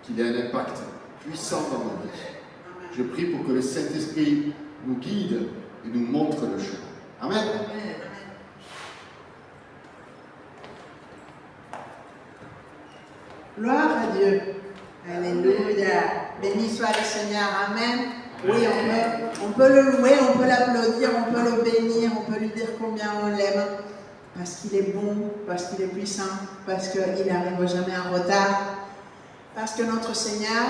qu'il ait un impact puissant dans nos vies. Je prie pour que le Saint-Esprit nous guide et nous montre le chemin. Amen. Gloire à Dieu. Alléluia. Béni soit le Seigneur. Amen. Oui, on peut le louer, on peut l'applaudir, on peut le bénir, on peut lui dire combien on l'aime. Parce qu'il est bon, parce qu'il est puissant, parce qu'il n'arrive jamais en retard. Parce que notre Seigneur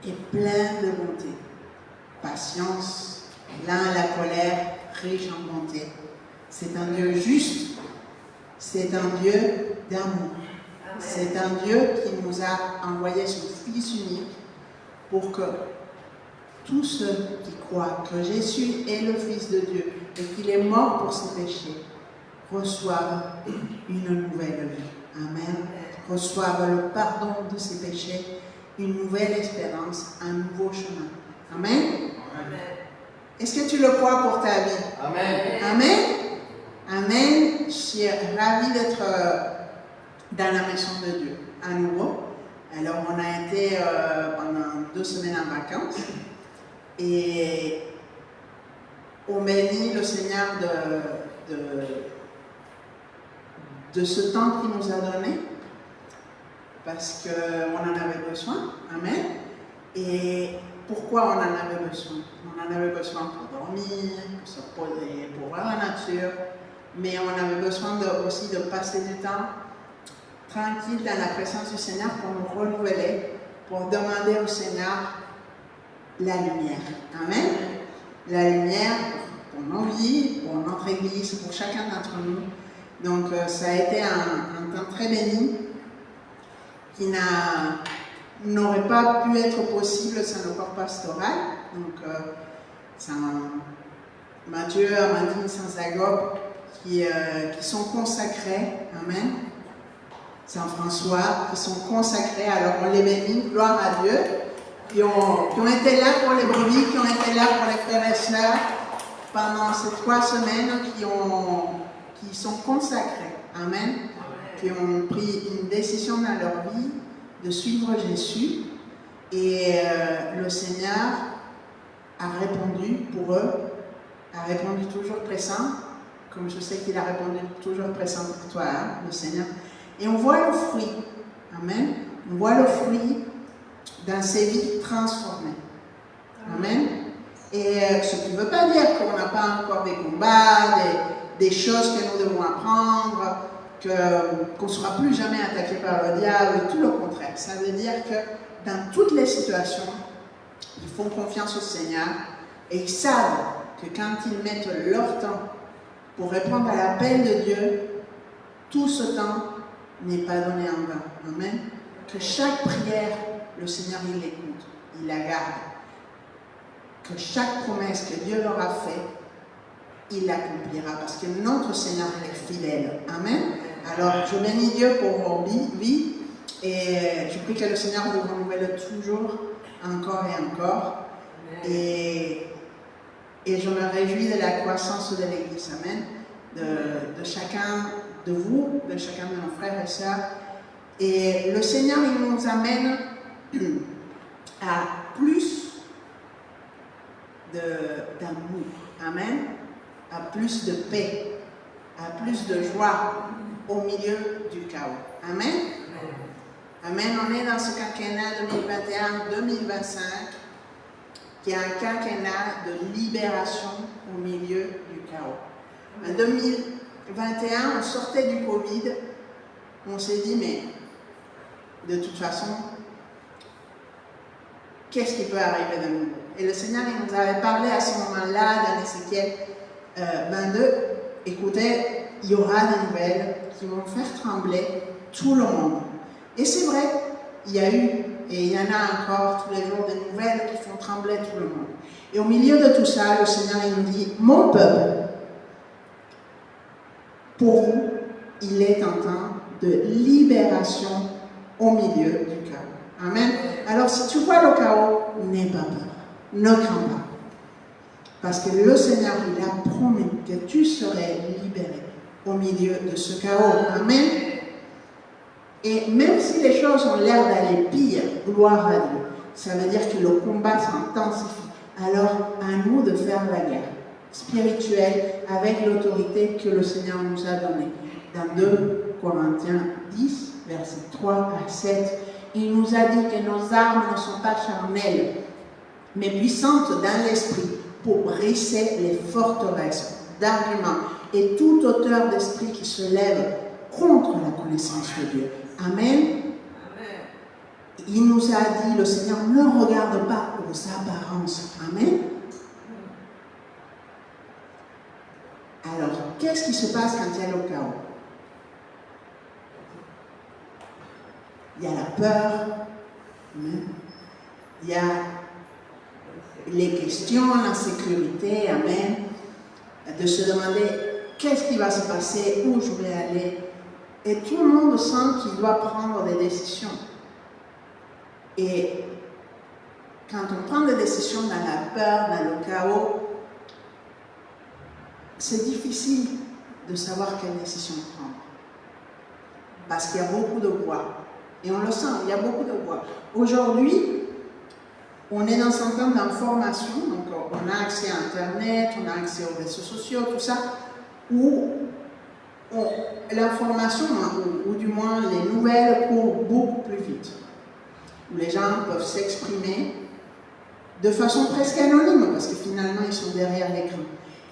est plein de bonté, patience, lent à la colère, riche en bonté. C'est un Dieu juste, c'est un Dieu d'amour. C'est un Dieu qui nous a envoyé son Fils unique pour que tous ceux qui croient que Jésus est le Fils de Dieu et qu'il est mort pour ses péchés reçoivent une nouvelle vie. Amen. Reçoivent le pardon de ses péchés, une nouvelle espérance, un nouveau chemin. Amen. Amen. Est-ce que tu le crois pour ta vie? Amen. Amen. Amen. Je suis ravie d'être dans la maison de Dieu à nouveau. Alors, on a été pendant 2 semaines en vacances et on bénit le Seigneur de ce temps qu'il nous a donné parce qu'on en avait besoin. Amen. Et pourquoi on en avait besoin? On en avait besoin pour dormir, pour se poser, pour voir la nature, mais on avait besoin aussi de passer du temps tranquille dans la présence du Seigneur pour nous renouveler, pour demander au Seigneur la lumière. Amen. La lumière pour nos vies, pour notre Église, pour chacun d'entre nous. Donc ça a été un temps très béni qui n'aurait pas pu être possible sans le corps pastoral. Donc sans Mathieu, Amandine, Saint-Zagob qui sont consacrés. Amen. Saint-François, qui sont consacrés, alors on les bénit, gloire à Dieu, qui ont été là pour les brebis, qui ont été là pour les frères et sœurs pendant ces 3 semaines, qui sont consacrés, amen, qui ont pris une décision dans leur vie de suivre Jésus, et le Seigneur a répondu pour eux, a répondu toujours présent, comme je sais qu'il a répondu toujours présent pour toi, hein, le Seigneur. Et on voit le fruit. Amen. On voit le fruit dans ces vies transformées. Amen. Et ce qui ne veut pas dire qu'on n'a pas encore des combats, des choses que nous devons apprendre, qu'on ne sera plus jamais attaqué par le diable, tout le contraire. Ça veut dire que dans toutes les situations, ils font confiance au Seigneur et ils savent que quand ils mettent leur temps pour répondre à l'appel de Dieu, tout ce temps n'est pas donné en vain. Amen. Que chaque prière, le Seigneur, il l'écoute, il la garde. Que chaque promesse que Dieu leur a faite, il l'accomplira. Parce que notre Seigneur est fidèle. Amen. Alors, je bénis Dieu pour vos vies. Et je prie que le Seigneur vous renouvelle toujours, encore et encore. Et je me réjouis de la croissance de l'Église. Amen. De chacun de vous, de chacun de nos frères et sœurs. Et le Seigneur, il nous amène à plus d'amour, amen, à plus de paix, à plus de joie au milieu du chaos. Amen. Amen. On est dans ce quinquennat 2021-2025 qui est un quinquennat de libération au milieu du chaos. En 2021, on sortait du Covid, on s'est dit, mais de toute façon, qu'est-ce qui peut arriver de nouveau? Et le Seigneur, il nous avait parlé à ce moment-là, dans Ézéchiel 22, écoutez, il y aura des nouvelles qui vont faire trembler tout le monde. Et c'est vrai, il y a eu, et il y en a encore tous les jours, des nouvelles qui font trembler tout le monde. Et au milieu de tout ça, le Seigneur, il nous dit, mon peuple, pour vous, il est en temps de libération au milieu du chaos. Amen. Alors, si tu vois le chaos, n'aie pas peur. Ne crains pas. Parce que le Seigneur, il a promis que tu serais libéré au milieu de ce chaos. Amen. Et même si les choses ont l'air d'aller pire, gloire à Dieu, ça veut dire que le combat s'intensifie. Alors, à nous de faire la guerre spirituelle avec l'autorité que le Seigneur nous a donnée. Dans 2 Corinthiens 10, versets 3 à 7, il nous a dit que nos armes ne sont pas charnelles, mais puissantes dans l'esprit pour briser les forteresses d'arguments et toute hauteur d'esprit qui se lève contre la connaissance de Dieu. Amen. Il nous a dit, le Seigneur ne regarde pas aux apparences. Amen. Alors, qu'est-ce qui se passe quand il y a le chaos? Il y a la peur. Amen. Il y a les questions, l'insécurité. Amen. De se demander qu'est-ce qui va se passer, où je vais aller. Et tout le monde sent qu'il doit prendre des décisions. Et quand on prend des décisions dans la peur, dans le chaos, c'est difficile de savoir quelle décision prendre. Parce qu'il y a beaucoup de voix. Et on le sent, il y a beaucoup de voix. Aujourd'hui, on est dans un temps d'information, donc on a accès à Internet, on a accès aux réseaux sociaux, tout ça, où l'information, ou du moins les nouvelles, courent beaucoup plus vite. Où les gens peuvent s'exprimer de façon presque anonyme, parce que finalement ils sont derrière l'écran.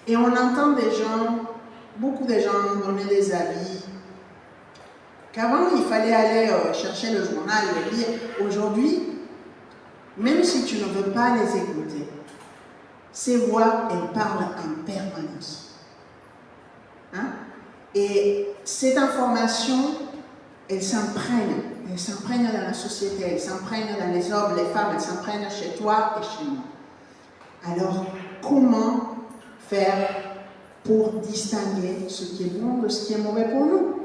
Et on entend des gens, beaucoup de gens donner des avis, qu'avant il fallait aller chercher le journal, le lire. Aujourd'hui, même si tu ne veux pas les écouter, ces voix, elles parlent en permanence. Hein? Et cette information, elle s'imprègne dans la société, elle s'imprègne dans les hommes, les femmes, elle s'imprègne chez toi et chez moi. Alors, comment faire pour distinguer ce qui est bon de ce qui est mauvais pour nous?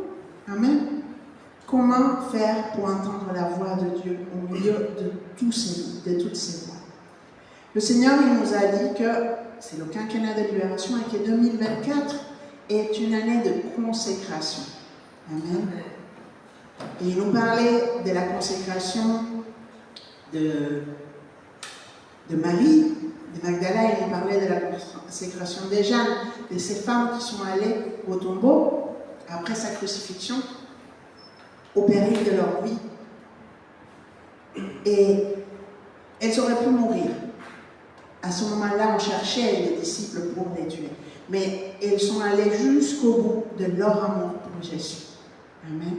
Amen. Comment faire pour entendre la voix de Dieu au milieu de toutes ces voix? Le Seigneur, il nous a dit que c'est le quinquennat de libération et que 2024 est une année de consécration. Amen. Et il nous parlait de la consécration de Marie, de Magdala, il nous parlait de la consécration des Jeanne, de ces femmes qui sont allées au tombeau après sa crucifixion, au péril de leur vie. Et elles auraient pu mourir. À ce moment-là, on cherchait les disciples pour les tuer. Mais elles sont allées jusqu'au bout de leur amour pour Jésus. Amen.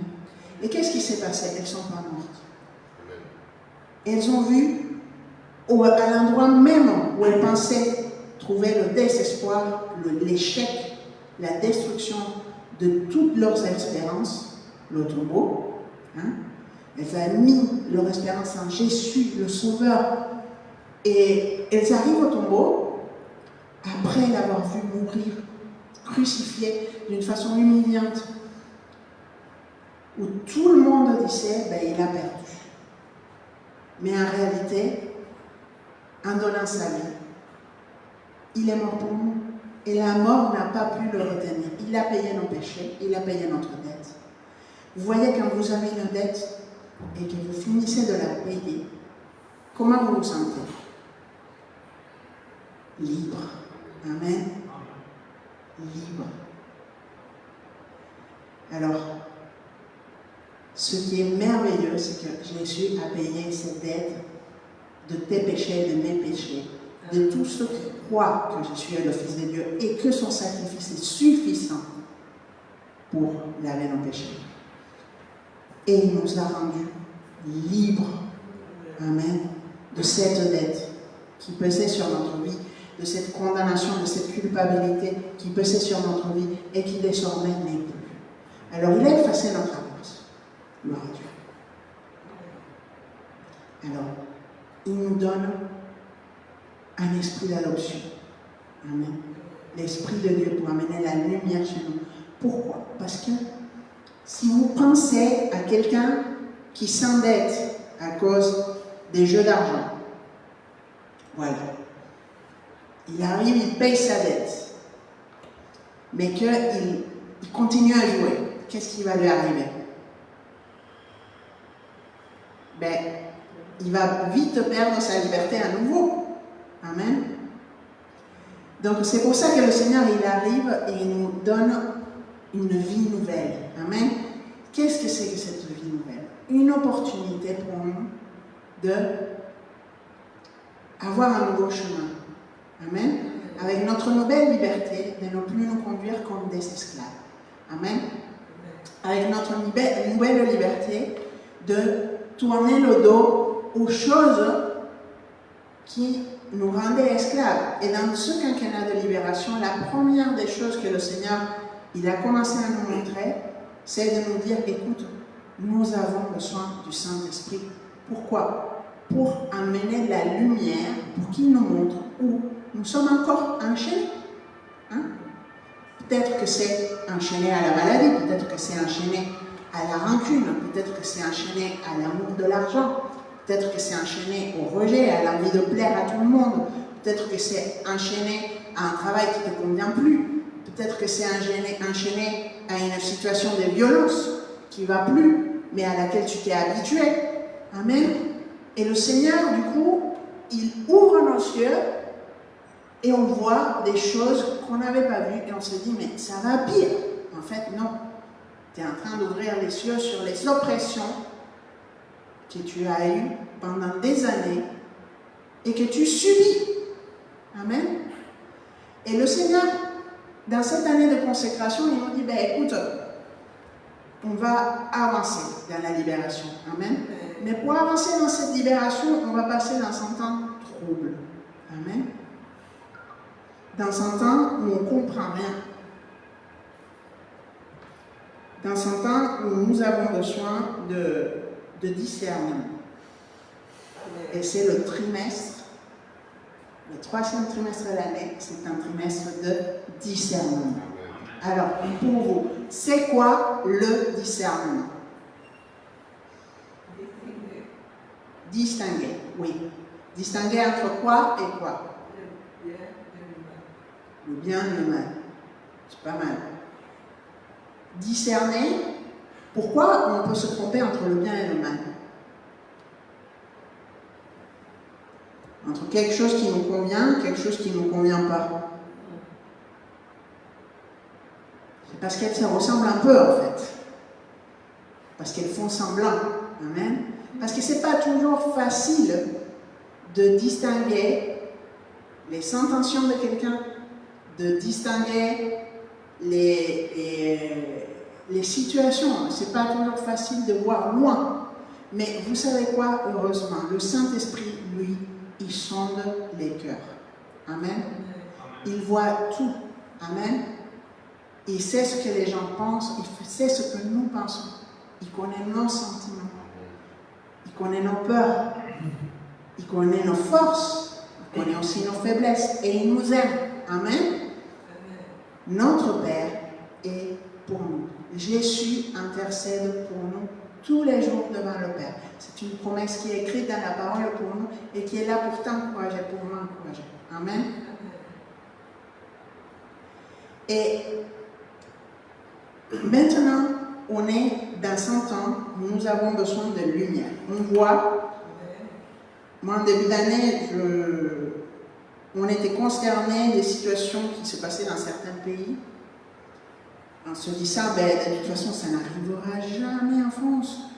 Et qu'est-ce qui s'est passé? Elles ne sont pas mortes. Elles ont vu, à l'endroit même où elles pensaient trouver le désespoir, l'échec, la destruction de toutes leurs espérances, le tombeau. Hein? Elles avaient mis leur espérance en Jésus, le Sauveur. Et elles arrivent au tombeau, après l'avoir vu mourir, crucifié d'une façon humiliante, où tout le monde disait, il a perdu. Mais en réalité, en donnant sa vie, il est mort pour nous. Et la mort n'a pas pu le retenir. Il a payé nos péchés, il a payé notre dette. Vous voyez, quand vous avez une dette, et que vous finissez de la payer, comment vous vous sentez? Libre. Amen. Libre. Alors, ce qui est merveilleux, c'est que Jésus a payé cette dette de tes péchés, de mes péchés, de tous ceux qui croient que Jésus est le Fils de Dieu et que son sacrifice est suffisant pour laver nos péchés. Et il nous a rendus libres, amen, de cette dette qui pesait sur notre vie, de cette condamnation, de cette culpabilité qui pesait sur notre vie et qui désormais n'est plus. Alors il a effacé notre avance. Gloire à Dieu. Alors, il nous donne un esprit d'adoption. Amen. L'esprit de Dieu pour amener la lumière chez nous. Pourquoi? Parce que si vous pensez à quelqu'un qui s'endette à cause des jeux d'argent, voilà. Il arrive, il paye sa dette, mais qu'il continue à jouer. Qu'est-ce qui va lui arriver? Ben, il va vite perdre sa liberté à nouveau. Amen. Donc c'est pour ça que le Seigneur, il arrive et il nous donne une vie nouvelle. Amen. Qu'est-ce que c'est que cette vie nouvelle? Une opportunité pour nous d'avoir un nouveau chemin. Amen. Avec notre nouvelle liberté, de ne plus nous conduire comme des esclaves. Amen. Avec notre nouvelle liberté, de tourner le dos aux choses qui nous rendaient esclaves. Et dans ce quinquennat de libération, la première des choses que le Seigneur il a commencé à nous montrer, c'est de nous dire, écoute, nous avons besoin du Saint-Esprit. Pourquoi? Pour amener la lumière, pour qu'il nous montre où nous sommes encore enchaînés. Hein? Peut-être que c'est enchaîné à la maladie, peut-être que c'est enchaîné à la rancune, peut-être que c'est enchaîné à l'amour de l'argent, peut-être que c'est enchaîné au rejet, à l'envie de plaire à tout le monde, peut-être que c'est enchaîné à un travail qui ne te convient plus, peut-être que c'est enchaîné à une situation de violence qui ne va plus, mais à laquelle tu t'es habitué. Amen. Et le Seigneur, du coup, il ouvre nos yeux et on voit des choses qu'on n'avait pas vues et on se dit, mais ça va pire. En fait, non. Tu es en train d'ouvrir les yeux sur les oppressions que tu as eues pendant des années et que tu subis. Amen. Et le Seigneur, dans cette année de consécration, il nous dit, ben écoute, on va avancer dans la libération. Amen. Mais pour avancer dans cette libération, on va passer dans un temps trouble. Amen. Dans un temps où on ne comprend rien. Dans un temps où nous avons besoin de discernement. Et c'est le trimestre, le 3e trimestre de l'année, c'est un trimestre de discernement. Alors, pour vous, c'est quoi le discernement? Distinguer, oui. Distinguer entre quoi et quoi? Le bien et le mal. C'est pas mal. Discerner, pourquoi on peut se tromper entre le bien et le mal? Entre quelque chose qui nous convient et quelque chose qui ne nous convient pas. C'est parce qu'elles se ressemblent un peu en fait. Parce qu'elles font semblant. Amen. Parce que ce n'est pas toujours facile de distinguer les intentions de quelqu'un, de distinguer les situations. Ce n'est pas toujours facile de voir loin. Mais vous savez quoi? Heureusement, le Saint-Esprit, lui, il sonde les cœurs. Amen. Il voit tout. Amen. Il sait ce que les gens pensent, il sait ce que nous pensons. Il connaît nos sentiments. Il connaît nos peurs. Il connaît nos forces. Il connaît aussi nos faiblesses. Et il nous aime. Amen. Notre Père est pour nous. Jésus intercède pour nous tous les jours devant le Père. C'est une promesse qui est écrite dans la parole pour nous et qui est là pour t'encourager, pour m'encourager. Amen. Et maintenant, on est dans 100 ans, nous avons besoin de lumière. On voit, moi en début d'année, on était consterné des situations qui se passaient dans certains pays. En se disant, de toute façon, ça n'arrivera jamais en France.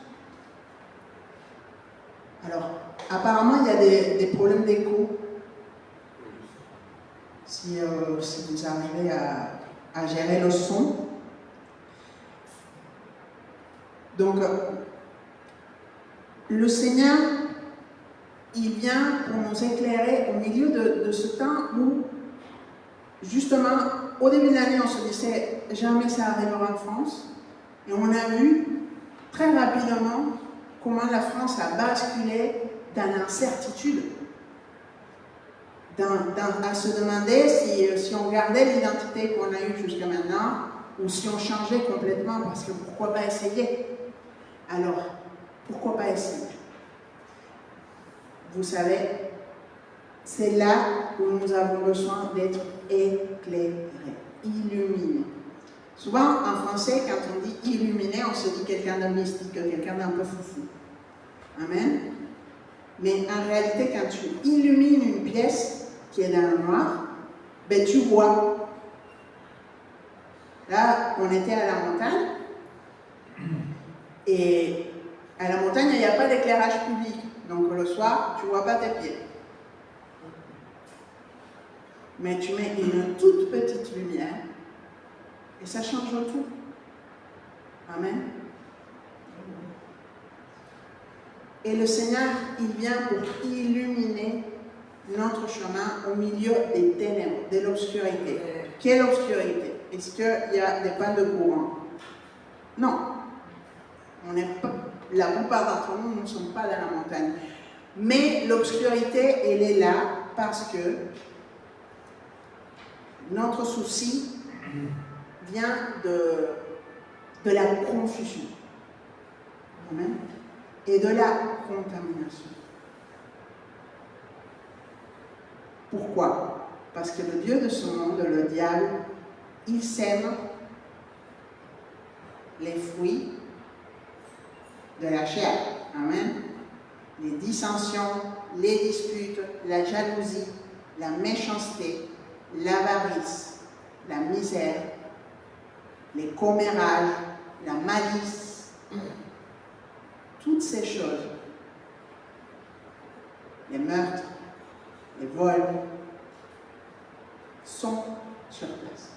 Alors, apparemment, il y a des problèmes d'écho. Si vous arrivez à gérer le son. Donc, le Seigneur, il vient pour nous éclairer au milieu de ce temps où, justement, au début de l'année, on se disait jamais ça arrivera en France. Et on a vu très rapidement comment la France a basculé dans l'incertitude. À se demander si on gardait l'identité qu'on a eue jusqu'à maintenant ou si on changeait complètement, parce que pourquoi pas essayer? Alors, pourquoi pas essayer? Vous savez, c'est là où nous avons besoin d'être éclairés, illuminés. Souvent, en français, quand on dit illuminé, on se dit quelqu'un de mystique, quelqu'un d'un peu foufou. Amen. Mais en réalité, quand tu illumines une pièce qui est dans le noir, tu vois. Là, on était à la montagne, et à la montagne, il n'y a pas d'éclairage public. Donc le soir, tu ne vois pas tes pieds. Mais tu mets une toute petite lumière et ça change tout. Amen. Et le Seigneur, il vient pour illuminer notre chemin au milieu des ténèbres, de l'obscurité. Quelle obscurité? Est-ce qu'il y a des pannes de courant? Non. On n'est pas, la plupart d'entre nous ne sommes pas dans la montagne. Mais l'obscurité, elle est là parce que notre souci vient de la confusion. Amen. Et de la contamination. Pourquoi? Parce que le Dieu de ce monde, le diable, il sème les fruits de la chair. Amen. Les dissensions, les disputes, la jalousie, la méchanceté, l'avarice, la misère, les commérages, la malice, toutes ces choses, les meurtres, les vols, sont sur place.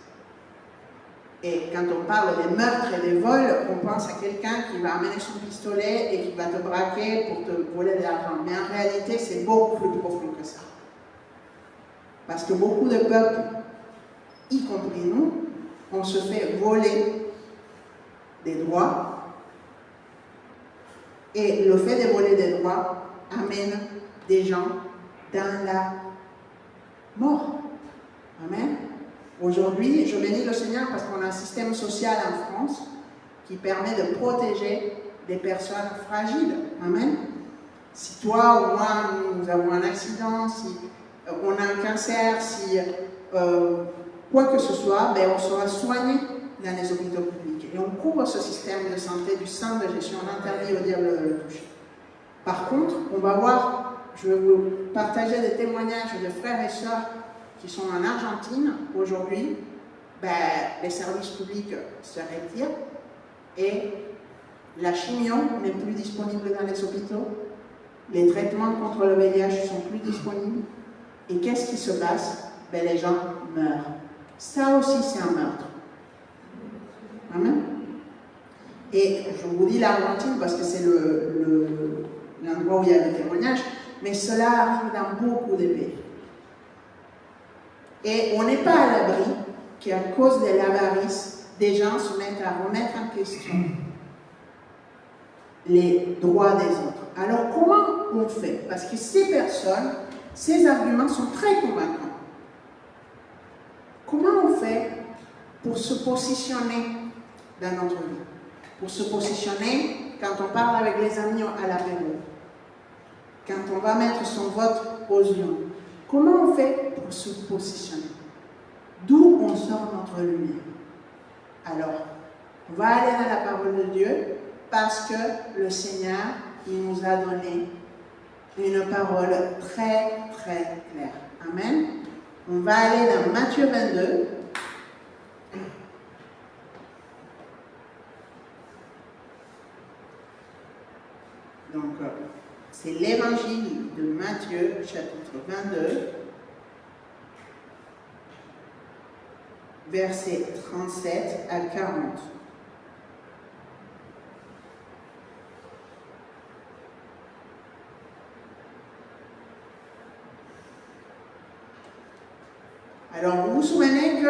Et quand on parle des meurtres et des vols, on pense à quelqu'un qui va amener son pistolet et qui va te braquer pour te voler de l'argent. Mais en réalité, c'est beaucoup plus profond que ça. Parce que beaucoup de peuples, y compris nous, on se fait voler des droits. Et le fait de voler des droits amène des gens dans la mort. Amen. Aujourd'hui, je bénis le Seigneur parce qu'on a un système social en France qui permet de protéger des personnes fragiles. Amen. Si toi ou moi, nous avons un accident, si on a un cancer, si quoi que ce soit, on sera soigné dans les hôpitaux publics. Et on couvre ce système de santé du sang de Jésus. On interdit au diable de le toucher. Par contre, on va voir, je vais vous partager des témoignages de frères et sœurs qui sont en Argentine aujourd'hui. Les services publics se retirent et la chimio n'est plus disponible dans les hôpitaux. Les traitements contre le VIH ne sont plus disponibles. Et qu'est-ce qui se passe? Les gens meurent. Ça aussi, c'est un meurtre. Amen. Et je vous dis l'Argentine parce que c'est l'endroit où il y a des témoignages, mais cela arrive dans beaucoup de pays. Et on n'est pas à l'abri qu'à cause de l'avarice, des gens se mettent à remettre en question les droits des autres. Alors comment on fait? Parce que ces personnes, ces arguments sont très convaincants. Comment on fait pour se positionner dans notre vie? Pour se positionner quand on parle avec les amis à l'apéro, quand on va mettre son vote aux urnes. Comment on fait pour se positionner? D'où on sort notre lumière? Alors, On va aller dans la parole de Dieu parce que le Seigneur, il nous a donné une parole très, très claire. Amen. On va aller dans Matthieu 22. Donc, c'est l'évangile de Matthieu, chapitre 22, versets 37 à 40. Alors, vous vous souvenez que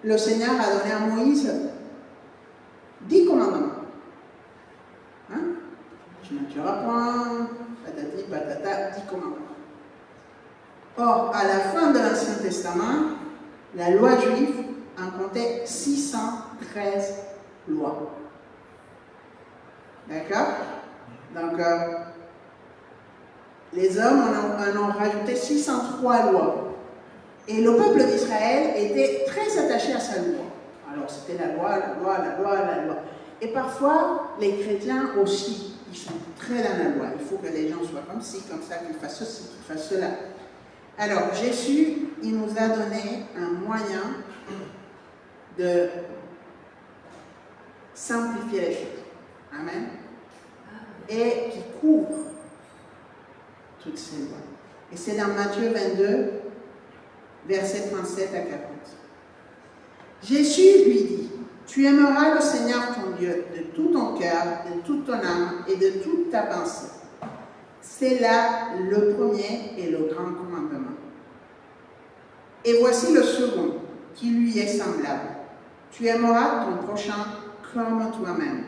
le Seigneur a donné à Moïse 10 commandements. Hein? Tu ne tueras point, patati, patata, 10 commandements. Or, à la fin de l'Ancien Testament, la loi juive en comptait 613 lois. D'accord? Donc, les hommes en ont rajouté 603 lois. Et le peuple d'Israël était très attaché à sa loi. Alors, c'était la loi, la loi, la loi, la loi. Et parfois, les chrétiens aussi, ils sont très dans la loi. Il faut que les gens soient comme ci, comme ça, qu'ils fassent ceci, qu'ils fassent cela. Alors, Jésus, il nous a donné un moyen de simplifier les choses. Amen. Et qui couvre toutes ces lois. Et c'est dans Matthieu 22, versets 37 à 40. Jésus lui dit, « Tu aimeras le Seigneur ton Dieu de tout ton cœur, de toute ton âme et de toute ta pensée. » C'est là le premier et le grand commandement. Et voici le second, qui lui est semblable. Tu aimeras ton prochain comme toi-même.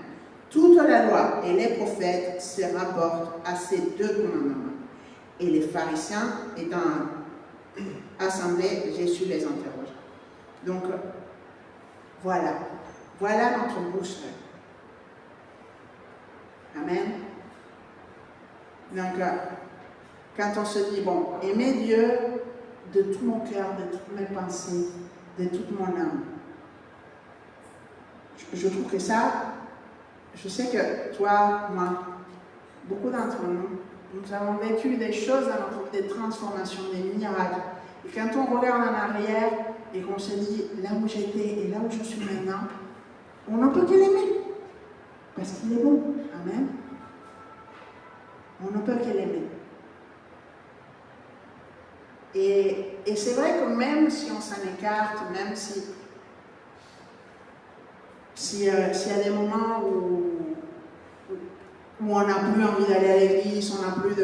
Toute la loi et les prophètes se rapportent à ces deux commandements. Et les pharisiens étant assemblés, Jésus les interroge. Donc, voilà notre boussole. Amen. Donc, quand on se dit, bon, aimer Dieu de tout mon cœur, de toutes mes pensées, de toute mon âme, je trouve que ça, je sais que toi, moi, beaucoup d'entre nous avons vécu des choses dans notre vie, des transformations, des miracles. Et quand on regarde en arrière et qu'on se dit là où j'étais et là où je suis maintenant, on ne peut que l'aimer. Parce qu'il est bon. Amen. On ne peut que l'aimer. Et c'est vrai que même si on s'en écarte, même s'il y a des moments où on n'a plus envie d'aller à l'église, on n'a plus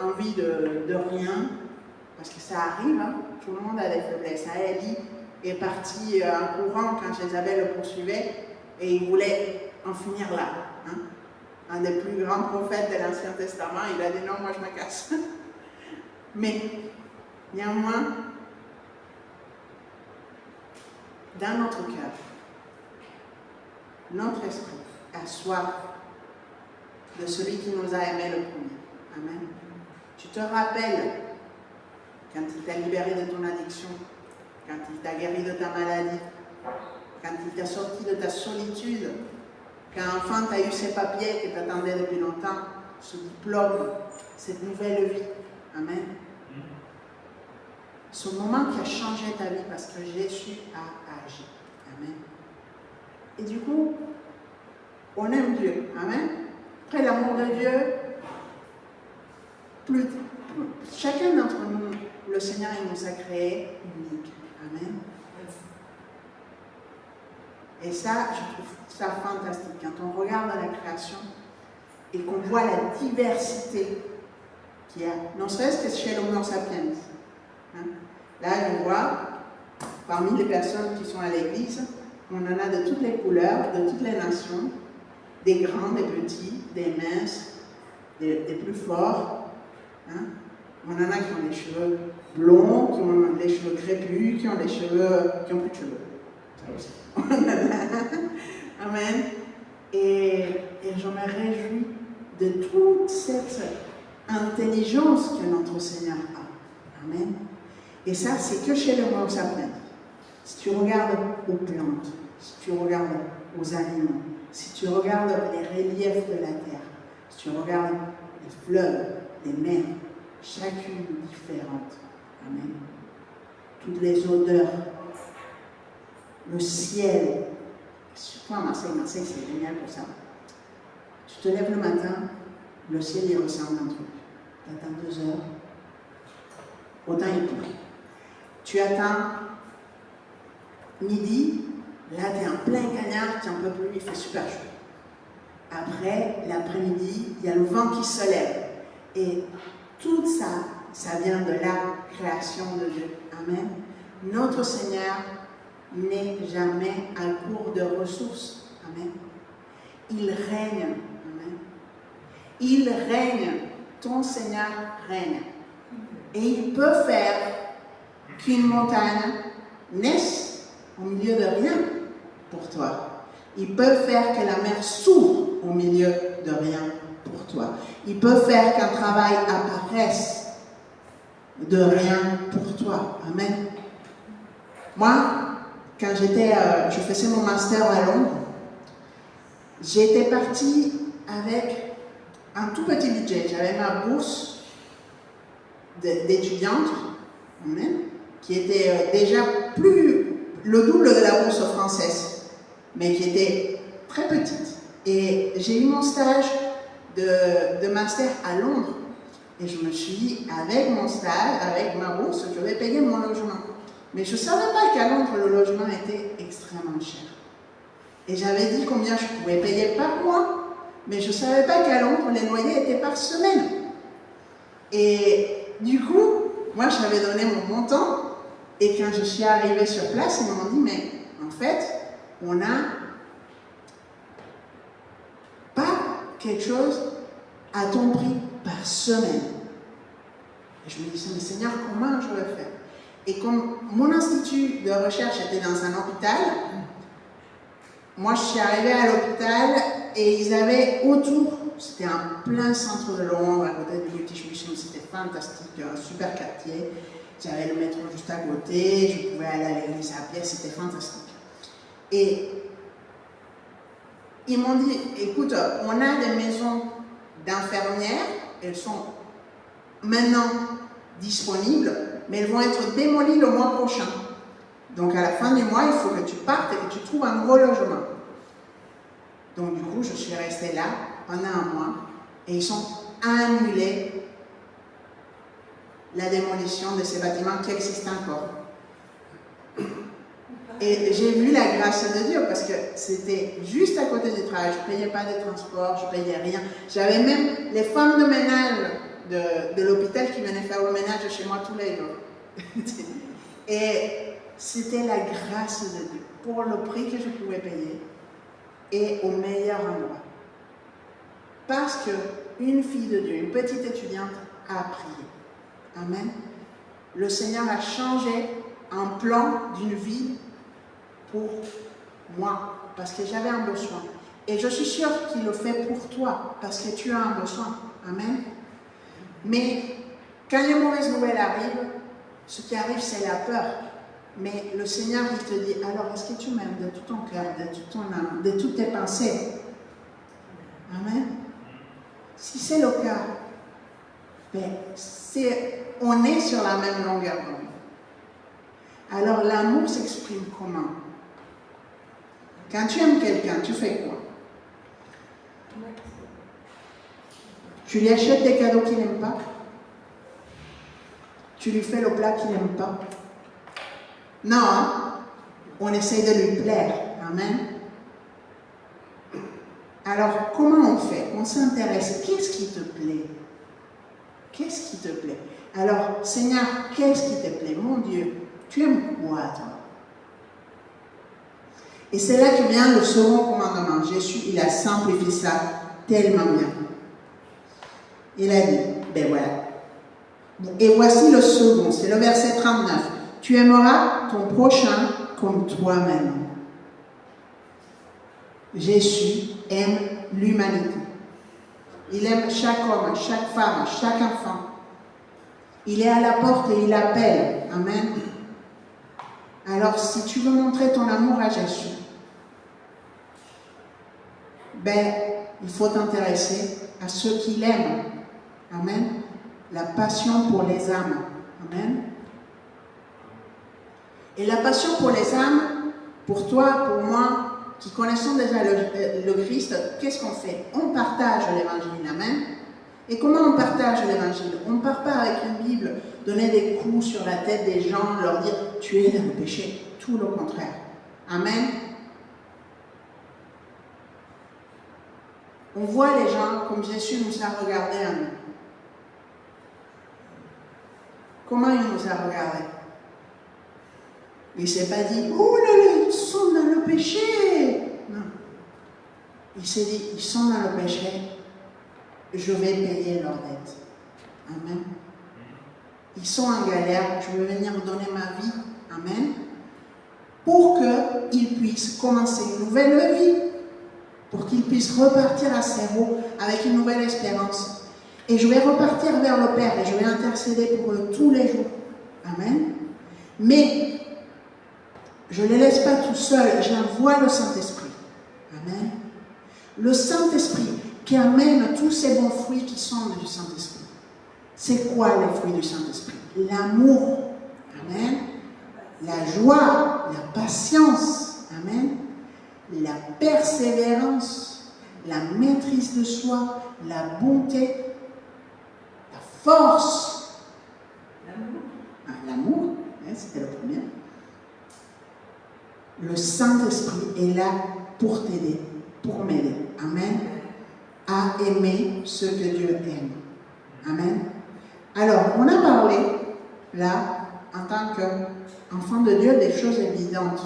envie de rien, parce que ça arrive, hein, tout le monde a des faiblesses. Élie est parti en courant quand Jézabel le poursuivait et il voulait en finir là. Hein. Un des plus grands prophètes de l'Ancien Testament, il a dit non, moi je me casse. Mais néanmoins, dans notre cœur, notre esprit a soif de celui qui nous a aimés le premier. Amen. Tu te rappelles quand il t'a libéré de ton addiction, quand il t'a guéri de ta maladie, quand il t'a sorti de ta solitude, quand enfin tu as eu ces papiers que tu attendais depuis longtemps, ce diplôme, cette nouvelle vie. Amen. Ce moment qui a changé ta vie parce que Jésus a agi. Amen. Et du coup, on aime Dieu. Amen. Après l'amour de Dieu, chacun d'entre nous, le Seigneur il nous a créés uniques. Amen. Et ça, je trouve ça fantastique. Quand on regarde la création et qu'on voit la diversité qu'il y a, non serait-ce que chez l'Homo sapiens. Hein? Là, je vois, parmi les personnes qui sont à l'église, on en a de toutes les couleurs, de toutes les nations, des grands, des petits, des minces, des plus forts. Hein? On en a qui ont des cheveux blonds, qui ont des cheveux crépus, qui ont des cheveux, qui n'ont plus de cheveux. Ça aussi. Amen. Et je me réjouis de toute cette intelligence que notre Seigneur a. Amen. Et ça, c'est que chez l'Homo sapiens. Si tu regardes aux plantes, si tu regardes aux animaux, si tu regardes les reliefs de la terre, si tu regardes les fleuves, les mers, chacune différente. Amen. Toutes les odeurs, le ciel. Surtout à Marseille, Marseille c'est génial pour ça. Tu te lèves le matin, le ciel il ressemble à un truc. Tu attends 2 heures, autant il pleut. Tu attends midi, là tu es en plein cagnard, tu n'en peux plus, il fait super chaud. Après, l'après-midi, il y a le vent qui se lève. Et tout ça, ça vient de la création de Dieu. Amen. Notre Seigneur n'est jamais à court de ressources. Amen. Il règne. Amen. Il règne. Ton Seigneur règne. Et il peut faire qu'une montagne naisse au milieu de rien pour toi. Il peut faire que la mer s'ouvre au milieu de rien pour toi. Il peut faire qu'un travail apparaisse de rien pour toi. Amen. Moi, quand je faisais mon master à Londres, j'étais partie avec un tout petit budget. J'avais ma bourse d'étudiante, amen, qui était déjà plus le double de la bourse française, mais qui était très petite. Et j'ai eu mon stage de master à Londres. Et je me suis dit, avec mon stage, avec ma bourse, je vais payer mon logement. Mais je ne savais pas qu'à Londres, le logement était extrêmement cher. Et j'avais dit combien je pouvais payer par mois, mais je ne savais pas qu'à Londres, les loyers étaient par semaine. Et du coup, moi, j'avais donné mon montant, et quand je suis arrivée sur place, ils m'ont dit, mais en fait, on n'a pas quelque chose à ton prix par semaine. Et je me disais, mais Seigneur, comment je vais faire? Et comme mon institut de recherche était dans un hôpital, moi je suis arrivée à l'hôpital et ils avaient autour, c'était en plein centre de Londres, à côté du British Museum, c'était fantastique, un super quartier. J'avais le métro juste à côté, je pouvais aller à l'église à pied, c'était fantastique. Et ils m'ont dit, écoute, on a des maisons d'infirmières, elles sont maintenant disponibles, mais elles vont être démolies le mois prochain. Donc à la fin du mois, il faut que tu partes et que tu trouves un gros logement. Donc du coup, je suis restée là pendant un mois et ils ont annulé la démolition de ces bâtiments qui existent encore. Et j'ai vu la grâce de Dieu parce que c'était juste à côté du travail. Je ne payais pas de transport, je ne payais rien. J'avais même les femmes de ménage de l'hôpital qui venaient faire le ménage chez moi tous les jours. Et c'était la grâce de Dieu pour le prix que je pouvais payer et au meilleur endroit. Parce qu'une fille de Dieu, une petite étudiante, a prié. Amen. Le Seigneur a changé un plan d'une vie pour moi, parce que j'avais un besoin. Et je suis sûre qu'il le fait pour toi, parce que tu as un besoin. Amen. Mais quand les mauvaises nouvelles arrivent, ce qui arrive, c'est la peur. Mais le Seigneur, il te dit, alors, est-ce que tu m'aimes de tout ton cœur, de toute ton âme, de toutes tes pensées? Amen. Si c'est le cas, ben, on est sur la même longueur d'onde. Alors, l'amour s'exprime comment? Quand tu aimes quelqu'un, tu fais quoi? Tu lui achètes des cadeaux qu'il n'aime pas? Tu lui fais le plat qu'il n'aime pas? Non, hein? On essaye de lui plaire. Amen. Alors, comment on fait? On s'intéresse. Qu'est-ce qui te plaît? Qu'est-ce qui te plaît? Alors, Seigneur, qu'est-ce qui te plaît? Mon Dieu, tu aimes quoi, toi? Et c'est là que vient le second commandement. Jésus, il a simplifié ça tellement bien. Il a dit, ben voilà. Et voici le second, c'est le verset 39. Tu aimeras ton prochain comme toi-même. Jésus aime l'humanité. Il aime chaque homme, chaque femme, chaque enfant. Il est à la porte et il appelle. Amen. Alors, si tu veux montrer ton amour à Jésus, ben, il faut t'intéresser à ceux qui l'aiment. Amen. La passion pour les âmes. Amen. Et la passion pour les âmes, pour toi, pour moi, qui connaissons déjà le Christ, qu'est-ce qu'on fait? On partage l'évangile. Amen. Et comment on partage l'évangile? On ne part pas avec une Bible, donner des coups sur la tête des gens, leur dire « tu es dans le péché ». Tout le contraire. Amen. On voit les gens comme Jésus nous a regardés à nous. Comment il nous a regardés? Il ne s'est pas dit « oh là là, ils sont dans le péché ». Non. Il s'est dit « ils sont dans le péché, je vais payer leur dette ». Amen. Ils sont en galère, je vais venir donner ma vie. Amen. Pour qu'ils puissent commencer une nouvelle vie. Pour qu'ils puissent repartir à zéro avec une nouvelle espérance. Et je vais repartir vers le Père et je vais intercéder pour eux tous les jours. Amen. Mais je ne les laisse pas tout seuls, j'envoie le Saint-Esprit. Amen. Le Saint-Esprit qui amène tous ces bons fruits qui sont du Saint-Esprit. C'est quoi les fruits du Saint-Esprit? L'amour. Amen. La joie, la patience. Amen. La persévérance, la maîtrise de soi, la bonté, la force. L'amour, c'était le premier. Le Saint-Esprit est là pour t'aider, pour m'aider. Amen. À aimer ce que Dieu aime. Amen. Alors, on a parlé, là, en tant qu'enfant de Dieu, des choses évidentes.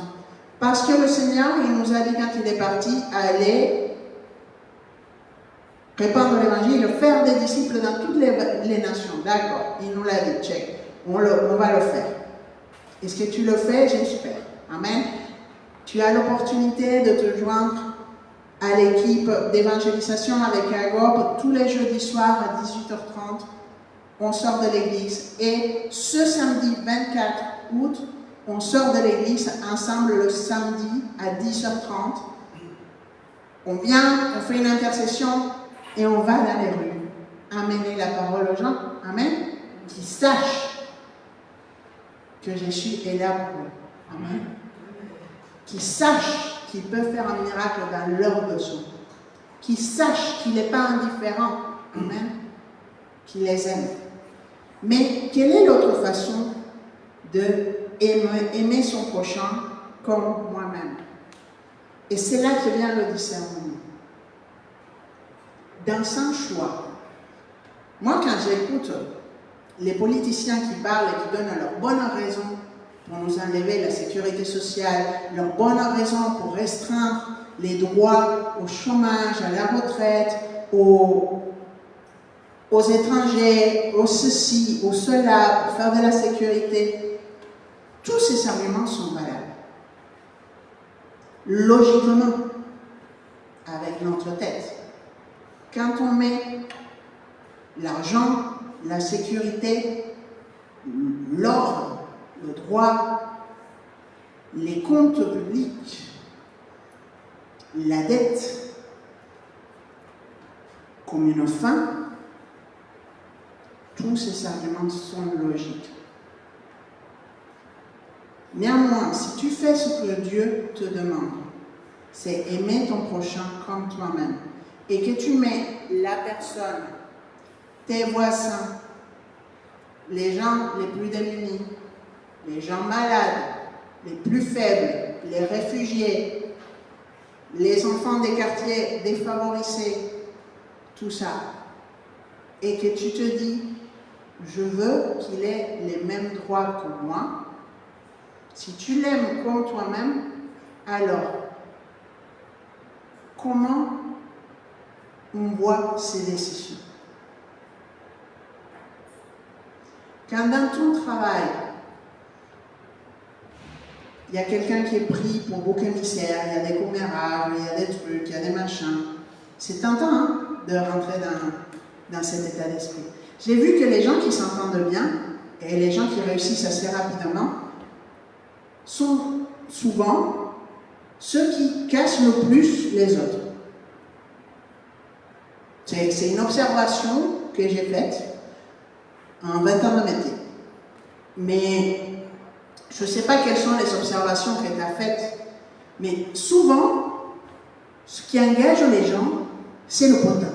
Parce que le Seigneur, il nous a dit quand il est parti, aller répandre l'évangile, faire des disciples dans toutes les nations. D'accord, il nous l'a dit, check. On va le faire. Est-ce que tu le fais? J'espère. Amen. Tu as l'opportunité de te joindre à l'équipe d'évangélisation avec Agorbe tous les jeudis soirs à 18h30. On sort de l'église. Et ce samedi 24 août, on sort de l'église ensemble le samedi à 10h30. On vient, on fait une intercession et on va dans les rues amener la parole aux gens. Amen. Qui sachent que Jésus est là pour eux. Amen. Qui sachent qu'ils peuvent faire un miracle dans leurs besoins. Qui sachent qu'il n'est pas indifférent. Amen. Qu'il les aime. Mais quelle est l'autre façon de aimer son prochain comme moi-même? Et c'est là que vient le discernement. Dans son choix. Moi, quand j'écoute les politiciens qui parlent et qui donnent leurs bonnes raisons pour nous enlever la sécurité sociale, leurs bonnes raisons pour restreindre les droits au chômage, à la retraite, aux étrangers, au ceci, au cela, pour faire de la sécurité, tous ces arguments sont valables. Logiquement, avec notre tête. Quand on met l'argent, la sécurité, l'ordre, le droit, les comptes publics, la dette, comme une fin, tous ces arguments sont logiques. Néanmoins, si tu fais ce que Dieu te demande, c'est aimer ton prochain comme toi-même, et que tu mets la personne, tes voisins, les gens les plus démunis, les gens malades, les plus faibles, les réfugiés, les enfants des quartiers défavorisés, tout ça, et que tu te dis, je veux qu'il ait les mêmes droits que moi. Si tu l'aimes comme toi-même, alors, comment on voit ces décisions? Quand dans ton travail, il y a quelqu'un qui est pris pour bouc émissaire, il y a des commérages, il y a des trucs, il y a des machins, c'est tentant hein, de rentrer dans cet état d'esprit. J'ai vu que les gens qui s'entendent bien et les gens qui réussissent assez rapidement sont souvent ceux qui cassent le plus les autres. C'est une observation que j'ai faite en 20 ans de métier. Mais je ne sais pas quelles sont les observations que tu as faites, mais souvent, ce qui engage les gens, c'est le potin.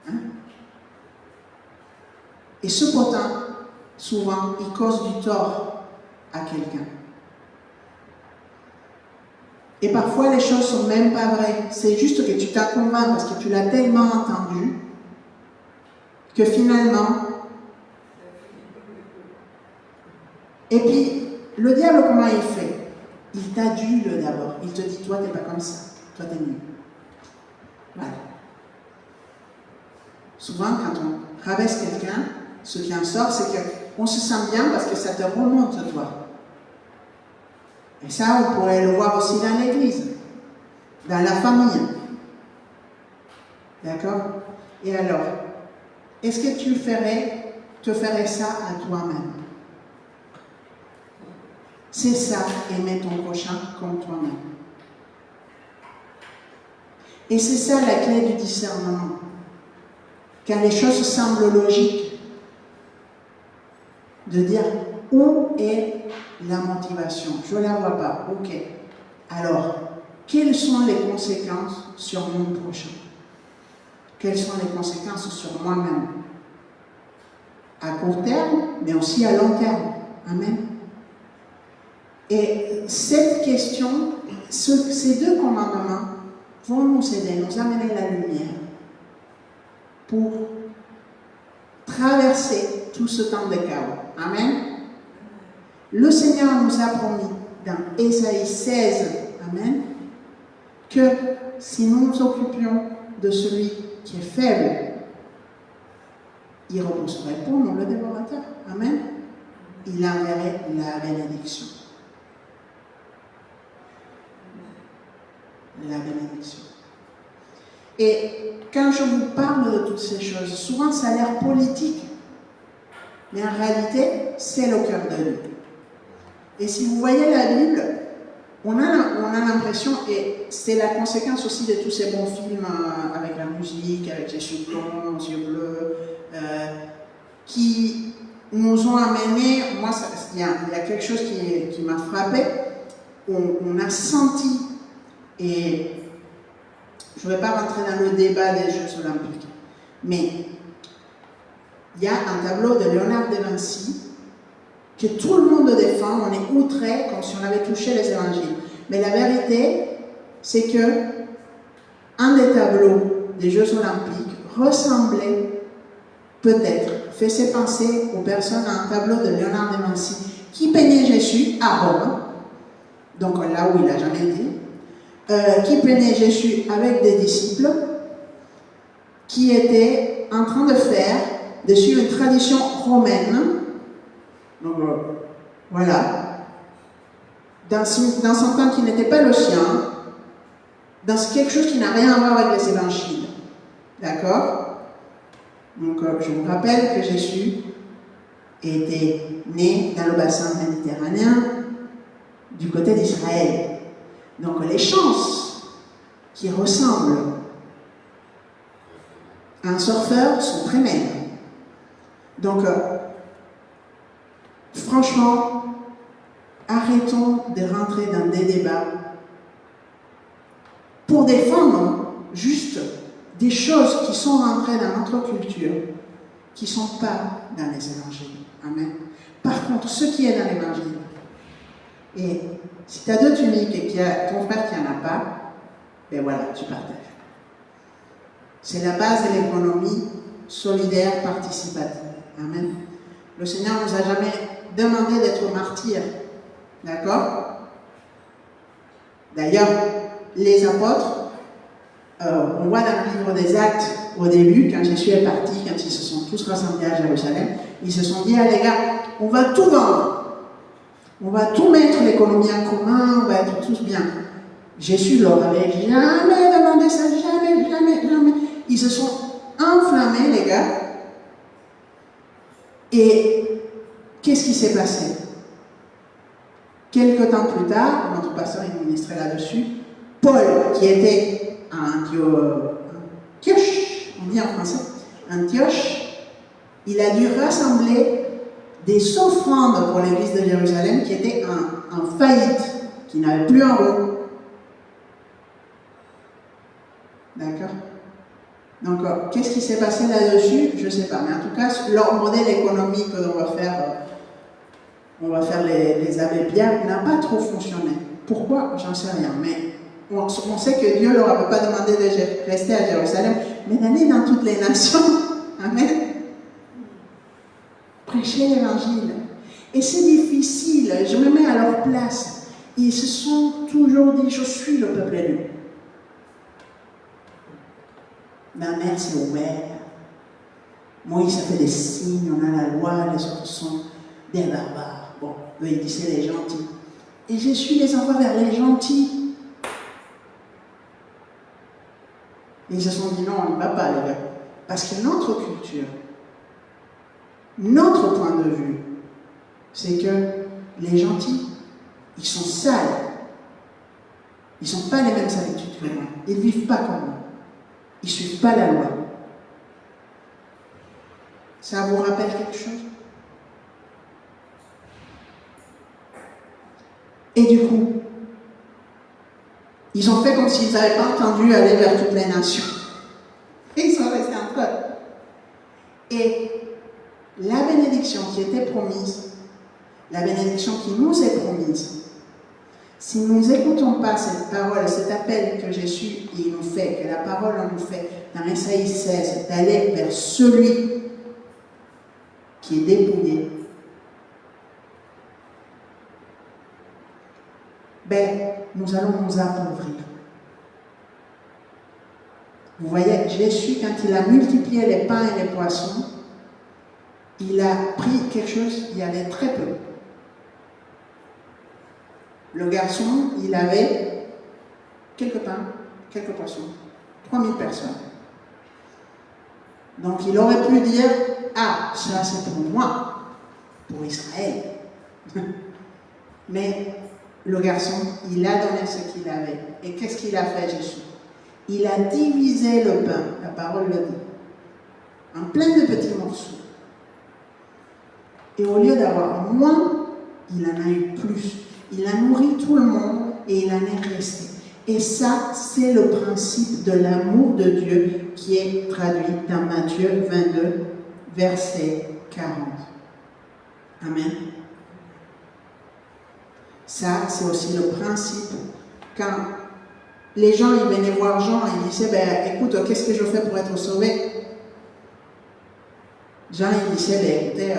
Hein? Et ce potin, souvent, il cause du tort à quelqu'un. Et parfois, les choses ne sont même pas vraies. C'est juste que tu t'en convaincs parce que tu l'as tellement entendu que finalement... Et puis, le diable, comment il fait? Il t'adule d'abord. Il te dit, toi, tu n'es pas comme ça. Toi, tu es mieux. Voilà. Souvent, quand on rabaisse quelqu'un, ce qui en sort, c'est qu'on se sent bien parce que ça te remonte, toi. Et ça, on pourrait le voir aussi dans l'église, dans la famille. D'accord? Et alors, est-ce que tu te ferais ça à toi-même? C'est ça, aimer ton prochain comme toi-même. Et c'est ça la clé du discernement. Quand les choses semblent logiques, de dire où est la motivation? Je ne la vois pas. Ok. Alors, quelles sont les conséquences sur mon prochain? Quelles sont les conséquences sur moi-même? À court terme, mais aussi à long terme. Amen. Et cette question, ces deux commandements vont nous aider, nous amener la lumière pour traverser tout ce temps de chaos. Amen. Le Seigneur nous a promis dans Ésaïe 16, amen, que si nous nous occupions de celui qui est faible, il repousserait pour nous le dévorateur. Amen. Il enverrait la bénédiction. La bénédiction. Et quand je vous parle de toutes ces choses, souvent ça a l'air politique, mais en réalité, c'est le cœur de Dieu. Et si vous voyez la Bible, on a l'impression, et c'est la conséquence aussi de tous ces bons films avec la musique, avec les chutons, les yeux bleus, qui nous ont amenés, moi, il y a quelque chose qui m'a frappé, on a senti, et je ne vais pas rentrer dans le débat des Jeux Olympiques, mais il y a un tableau de Léonard de Vinci que tout le monde défend, on est outré comme si on avait touché les évangiles. Mais la vérité, c'est que un des tableaux des Jeux Olympiques ressemblait peut-être, faisait penser aux personnes à un tableau de Léonard de Vinci qui peignait Jésus à Rome, donc là où il n'a jamais dit, qui peignait Jésus avec des disciples qui étaient en train de faire dessus une tradition romaine. Donc voilà, dans un temps qui n'était pas le sien, dans quelque chose qui n'a rien à voir avec les évangiles. D'accord? Donc je vous rappelle que Jésus était né dans le bassin méditerranéen du côté d'Israël. Donc les chances qui ressemblent à un surfeur sont très maigres. Donc franchement, arrêtons de rentrer dans des débats pour défendre juste des choses qui sont rentrées dans notre culture, qui ne sont pas dans les évangiles. Amen. Par contre, ce qui est dans l'évangile, et si tu as deux tuniques et qu'il y a ton frère qui n'en a pas, ben voilà, tu partages. C'est la base de l'économie solidaire participative. Amen. Le Seigneur ne nous a jamais demandé d'être martyrs. D'accord? D'ailleurs, les apôtres, on voit dans le livre des Actes, au début, quand Jésus est parti, quand ils se sont tous rassemblés à Jérusalem, ils se sont dit, ah les gars, on va tout vendre. On va tout mettre l'économie en commun, on va être tous bien. Jésus leur avait jamais demandé ça, jamais, jamais, jamais. Ils se sont enflammés, les gars. Et qu'est-ce qui s'est passé? Quelque temps plus tard, notre pasteur est ministré là-dessus, Paul, qui était à Antioche, dit en français, Antioche, il a dû rassembler des offrandes pour l'église de Jérusalem qui étaient en faillite, qui n'avaient plus un rond. D'accord? Donc, qu'est-ce qui s'est passé là-dessus? Je ne sais pas. Mais en tout cas, leur modèle économique qu'on va faire les abbés Pierre n'a pas trop fonctionné. Pourquoi? J'en sais rien. Mais on sait que Dieu ne leur avait pas demandé de rester à Jérusalem, mais d'aller dans toutes les nations. Amen. Prêcher l'évangile. Et c'est difficile. Je me mets à leur place. Ils se sont toujours dit, je suis le peuple élu. Ma mère s'est ouverte. Moïse a fait des signes, on a la loi, les autres sont des barbares. Bon, eux ils disaient les gentils. Et Jésus les envoie vers les gentils. Et ils se sont dit non, on n'y va pas les gars. Parce que notre culture, notre point de vue, c'est que les gentils, ils sont sales. Ils n'ont pas les mêmes habitudes que nous. Ils ne vivent pas comme nous. Ils ne suivent pas la loi. Ça vous rappelle quelque chose? Et du coup, ils ont fait comme s'ils n'avaient pas entendu aller vers toutes les nations. Et ils sont restés entre eux. Et la bénédiction qui était promise, la bénédiction qui nous est promise, si nous n'écoutons pas cette parole, cet appel que Jésus nous fait, que la parole nous fait dans Ésaïe 16, d'aller vers celui qui est dépouillé, nous allons nous appauvrir. Vous voyez, Jésus, quand il a multiplié les pains et les poissons, il a pris quelque chose, il y avait très peu. Le garçon, il avait quelques pains, quelques poissons, 3000 personnes. Donc il aurait pu dire, ah, ça c'est pour moi, pour Israël. Mais le garçon, il a donné ce qu'il avait. Et qu'est-ce qu'il a fait, Jésus? Il a divisé le pain, la parole le dit, en plein de petits morceaux. Et au lieu d'avoir moins, il en a eu plus. Il a nourri tout le monde et il en est resté. Et ça, c'est le principe de l'amour de Dieu qui est traduit dans Matthieu 22, verset 40. Amen. Ça, c'est aussi le principe. Quand les gens ils venaient voir Jean, ils disaient, écoute, qu'est-ce que je fais pour être sauvé? Jean, il disait, écoutez,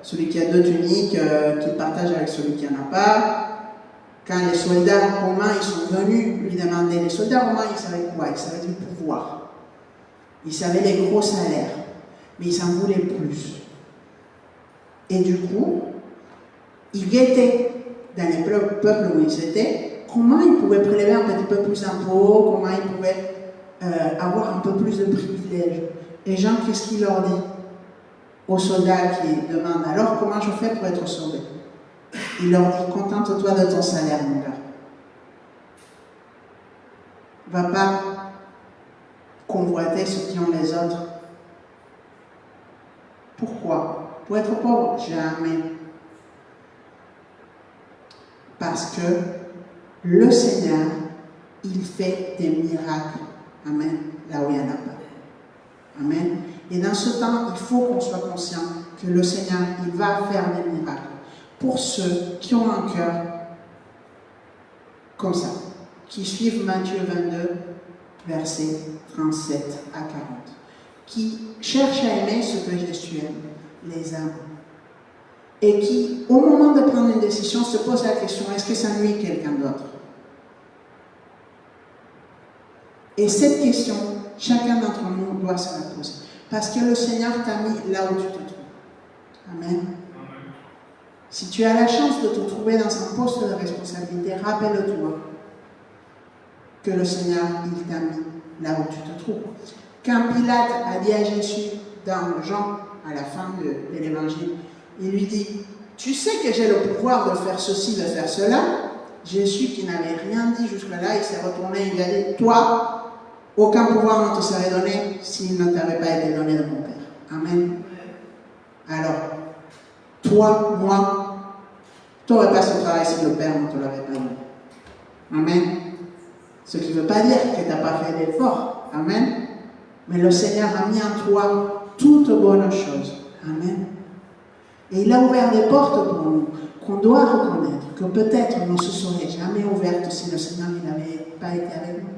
celui qui a 2 tuniques, qu'il partage avec celui qui n'en a pas. Quand les soldats romains ils sont venus lui demander, les soldats romains, ils savaient quoi? Ils savaient du pouvoir. Ils savaient les gros salaires, mais ils en voulaient plus. Et du coup, ils guettaient dans les peuples où ils étaient, comment ils pouvaient prélever un petit peu plus d'impôts, comment ils pouvaient avoir un peu plus de privilèges. Et Jean, qu'est-ce qu'il leur dit aux soldats qui demandent, alors comment je fais pour être sauvé? Il leur dit, contente-toi de ton salaire, mon gars. Va pas convoiter ceux qui ont les autres. Pourquoi? Pour être pauvre? Jamais. Parce que le Seigneur, il fait des miracles. Amen. Là où il n'y en a pas. Amen. Et dans ce temps, il faut qu'on soit conscient que le Seigneur, il va faire des miracles. Pour ceux qui ont un cœur comme ça, qui suivent Matthieu 22, versets 37 à 40, qui cherchent à aimer ce que Jésus aime, les âmes, et qui, au moment de prendre une décision, se posent la question, est-ce que ça nuit quelqu'un d'autre? Et cette question, chacun d'entre nous doit se la poser, parce que le Seigneur t'a mis là où tu te trouves. Amen. Si tu as la chance de te trouver dans un poste de responsabilité, rappelle-toi que le Seigneur, il t'a mis là où tu te trouves. Quand Pilate a dit à Jésus, dans Jean, à la fin de l'évangile, il lui dit, tu sais que j'ai le pouvoir de faire ceci, de faire cela. Jésus, qui n'avait rien dit jusque-là, il s'est retourné et il a dit, toi, Aucun pouvoir ne te serait donné s'il ne t'avait pas été donné de mon Père. Amen. Alors, toi, moi, tu n'aurais pas ce travail si le Père ne te l'avait pas donné. Amen. Ce qui ne veut pas dire que tu n'as pas fait d'effort. Amen. Mais le Seigneur a mis en toi toutes bonnes choses. Amen. Et il a ouvert des portes pour nous, qu'on doit reconnaître, que peut-être ne se seraient jamais ouvertes si le Seigneur n'avait pas été avec nous.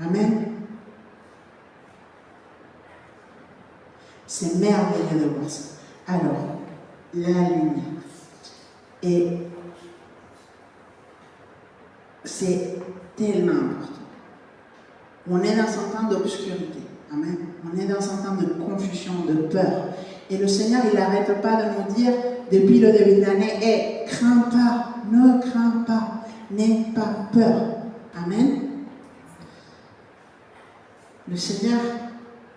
Amen. C'est merveilleux de voir ça. Alors, la lumière. Et c'est tellement important. On est dans un temps d'obscurité. Amen. On est dans un temps de confusion, de peur. Et le Seigneur, il n'arrête pas de nous dire, depuis le début de l'année, crains pas, ne crains pas, n'aie pas peur. Amen. Le Seigneur,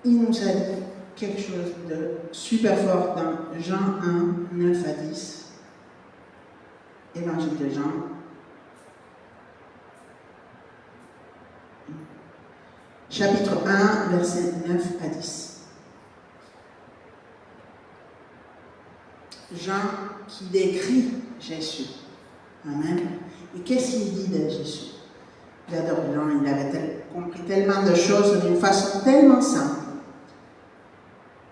il nous a dit quelque chose de super fort dans Jean 1, 9 à 10. Évangile de Jean. Chapitre 1, versets 9 à 10. Jean qui décrit Jésus. Amen. Et qu'est-ce qu'il dit de Jésus? J'adore Jean, il avait compris tellement de choses d'une façon tellement simple.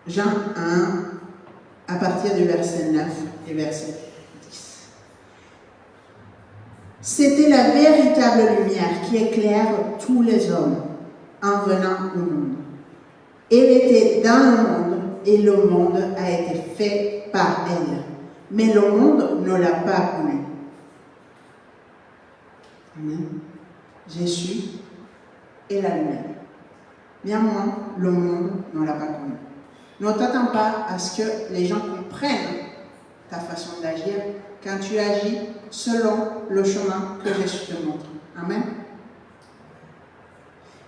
Jean 1, à partir du verset 9 et verset 10. C'était la véritable lumière qui éclaire tous les hommes en venant au monde. Elle était dans le monde et le monde a été fait par elle. Mais le monde ne l'a pas connue. Amen. Jésus est la lumière. Néanmoins, le monde ne l'a pas connue. Ne t'attends pas à ce que les gens comprennent ta façon d'agir quand tu agis selon le chemin que Jésus te montre. Amen.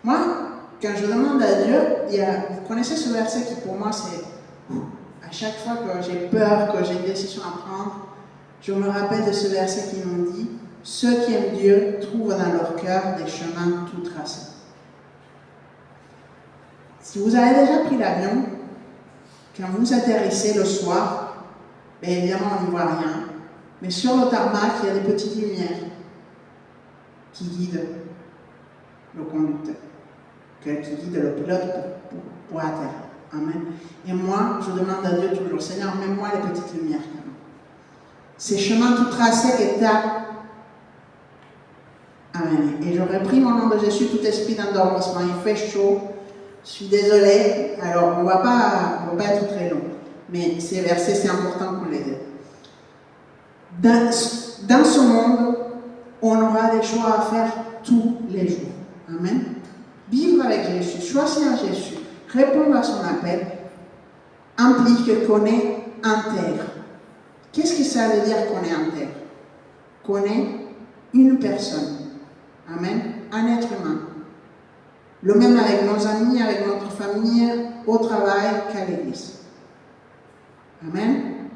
Moi, quand je demande à Dieu, vous connaissez ce verset qui pour moi c'est à chaque fois que j'ai peur, que j'ai une décision à prendre, je me rappelle de ce verset qui nous dit « Ceux qui aiment Dieu trouvent dans leur cœur des chemins tout tracés. » Si vous avez déjà pris l'avion, quand vous atterrissez le soir, bien évidemment on ne voit rien, mais sur le tarmac, il y a des petites lumières qui guident le conducteur, qui guident le pilote pour atterrir. Amen. Et moi, je demande à Dieu toujours, Seigneur, mets-moi les petites lumières. Ces chemins tout tracés que tu as. Amen. Et j'aurais pris mon nom de Jésus, tout esprit d'endormissement. Il fait chaud. Je suis désolée. Alors, on ne va pas être très long. Mais ces versets, c'est important qu'on les ait. Dans ce monde, on aura des choix à faire tous les jours. Amen. Vivre avec Jésus, choisir Jésus, répondre à son appel, implique qu'on est intègre. Qu'est-ce que ça veut dire qu'on est intègre? Qu'on est une personne. Amen. Un être humain. Le même avec nos amis, avec notre famille, au travail qu'à l'église. Amen.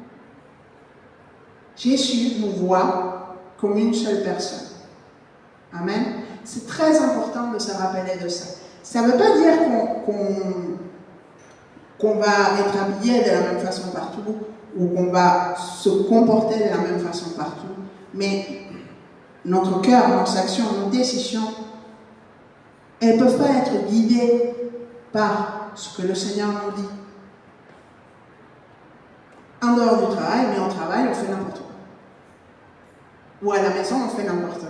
Jésus nous voit comme une seule personne. Amen. C'est très important de se rappeler de ça. Ça ne veut pas dire qu'on va être habillé de la même façon partout ou qu'on va se comporter de la même façon partout, mais notre cœur, nos actions, nos décisions, elles ne peuvent pas être guidées par ce que le Seigneur nous dit. En dehors du travail, mais au travail, on fait n'importe quoi. Ou à la maison, on fait n'importe quoi.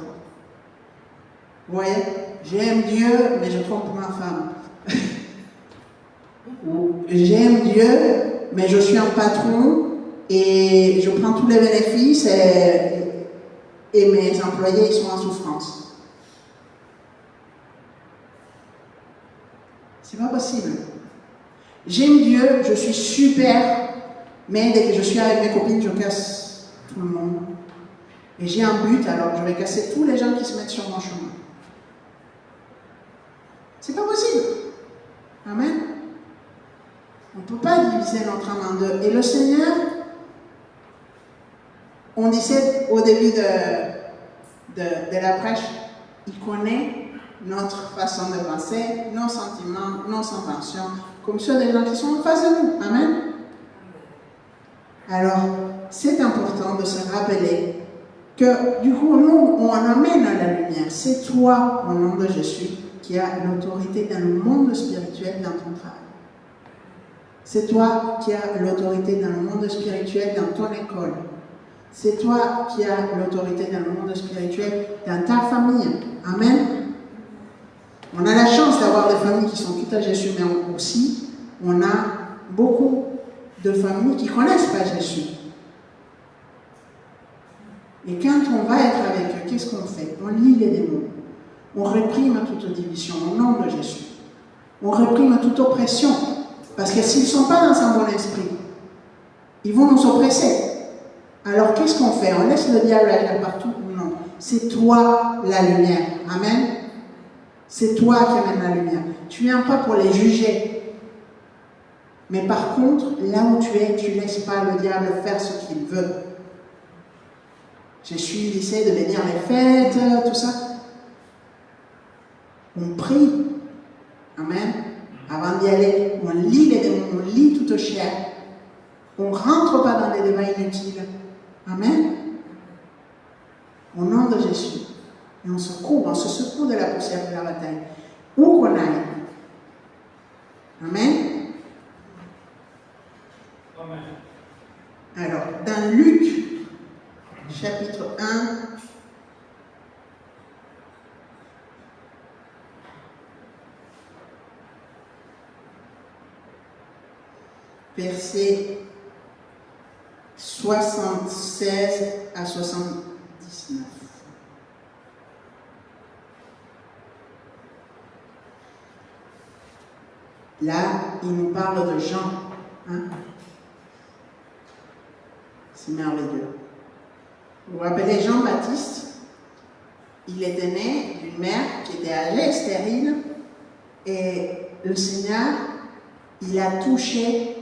Vous voyez, j'aime Dieu, mais je trompe ma femme. Ou j'aime Dieu, mais je suis un patron et je prends tous les bénéfices et mes employés ils sont en souffrance. C'est pas possible. J'aime Dieu, je suis super, mais dès que je suis avec mes copines, je casse tout le monde. Et j'ai un but, alors je vais casser tous les gens qui se mettent sur mon chemin. C'est pas possible. Amen. On ne peut pas diviser notre âme en deux. Et le Seigneur, on disait au début de la prêche, il connaît notre façon de penser, nos sentiments, nos intentions, comme ceux des gens qui sont en face de nous. Amen. Alors, c'est important de se rappeler que du coup, nous, on amène à la lumière. C'est toi, au nom de Jésus, qui as l'autorité dans le monde spirituel, dans ton travail. C'est toi qui as l'autorité dans le monde spirituel, dans ton école. C'est toi qui as l'autorité dans le monde spirituel, dans ta famille. Amen. On a la chance d'avoir des familles qui sont toutes à Jésus, mais aussi, on a beaucoup de familles qui ne connaissent pas Jésus. Et quand on va être avec eux, qu'est-ce qu'on fait? On lit les démons. On réprime toute division au nom de Jésus. On réprime toute oppression. Parce que s'ils ne sont pas dans un bon esprit, ils vont nous oppresser. Alors qu'est-ce qu'on fait? On laisse le diable agir partout? Non. C'est toi la lumière. Amen. C'est toi qui amènes la lumière. Tu ne viens pas pour les juger. Mais par contre, là où tu es, tu ne laisses pas le diable faire ce qu'il veut. Jésus essaie de bénir les fêtes, tout ça. On prie. Amen. Avant d'y aller, on lit les démons, on lit toute chair. On ne rentre pas dans les débats inutiles. Amen. Au nom de Jésus. Et on se secoue de la poussière de la bataille. Où qu'on aille. Amen. Amen. Alors, dans Luc, chapitre 1, versets 76 à 79. Là, il nous parle de Jean. Hein? C'est merveilleux. Vous vous rappelez Jean-Baptiste? Il était né d'une mère qui était âgée, stérile, et le Seigneur, il a touché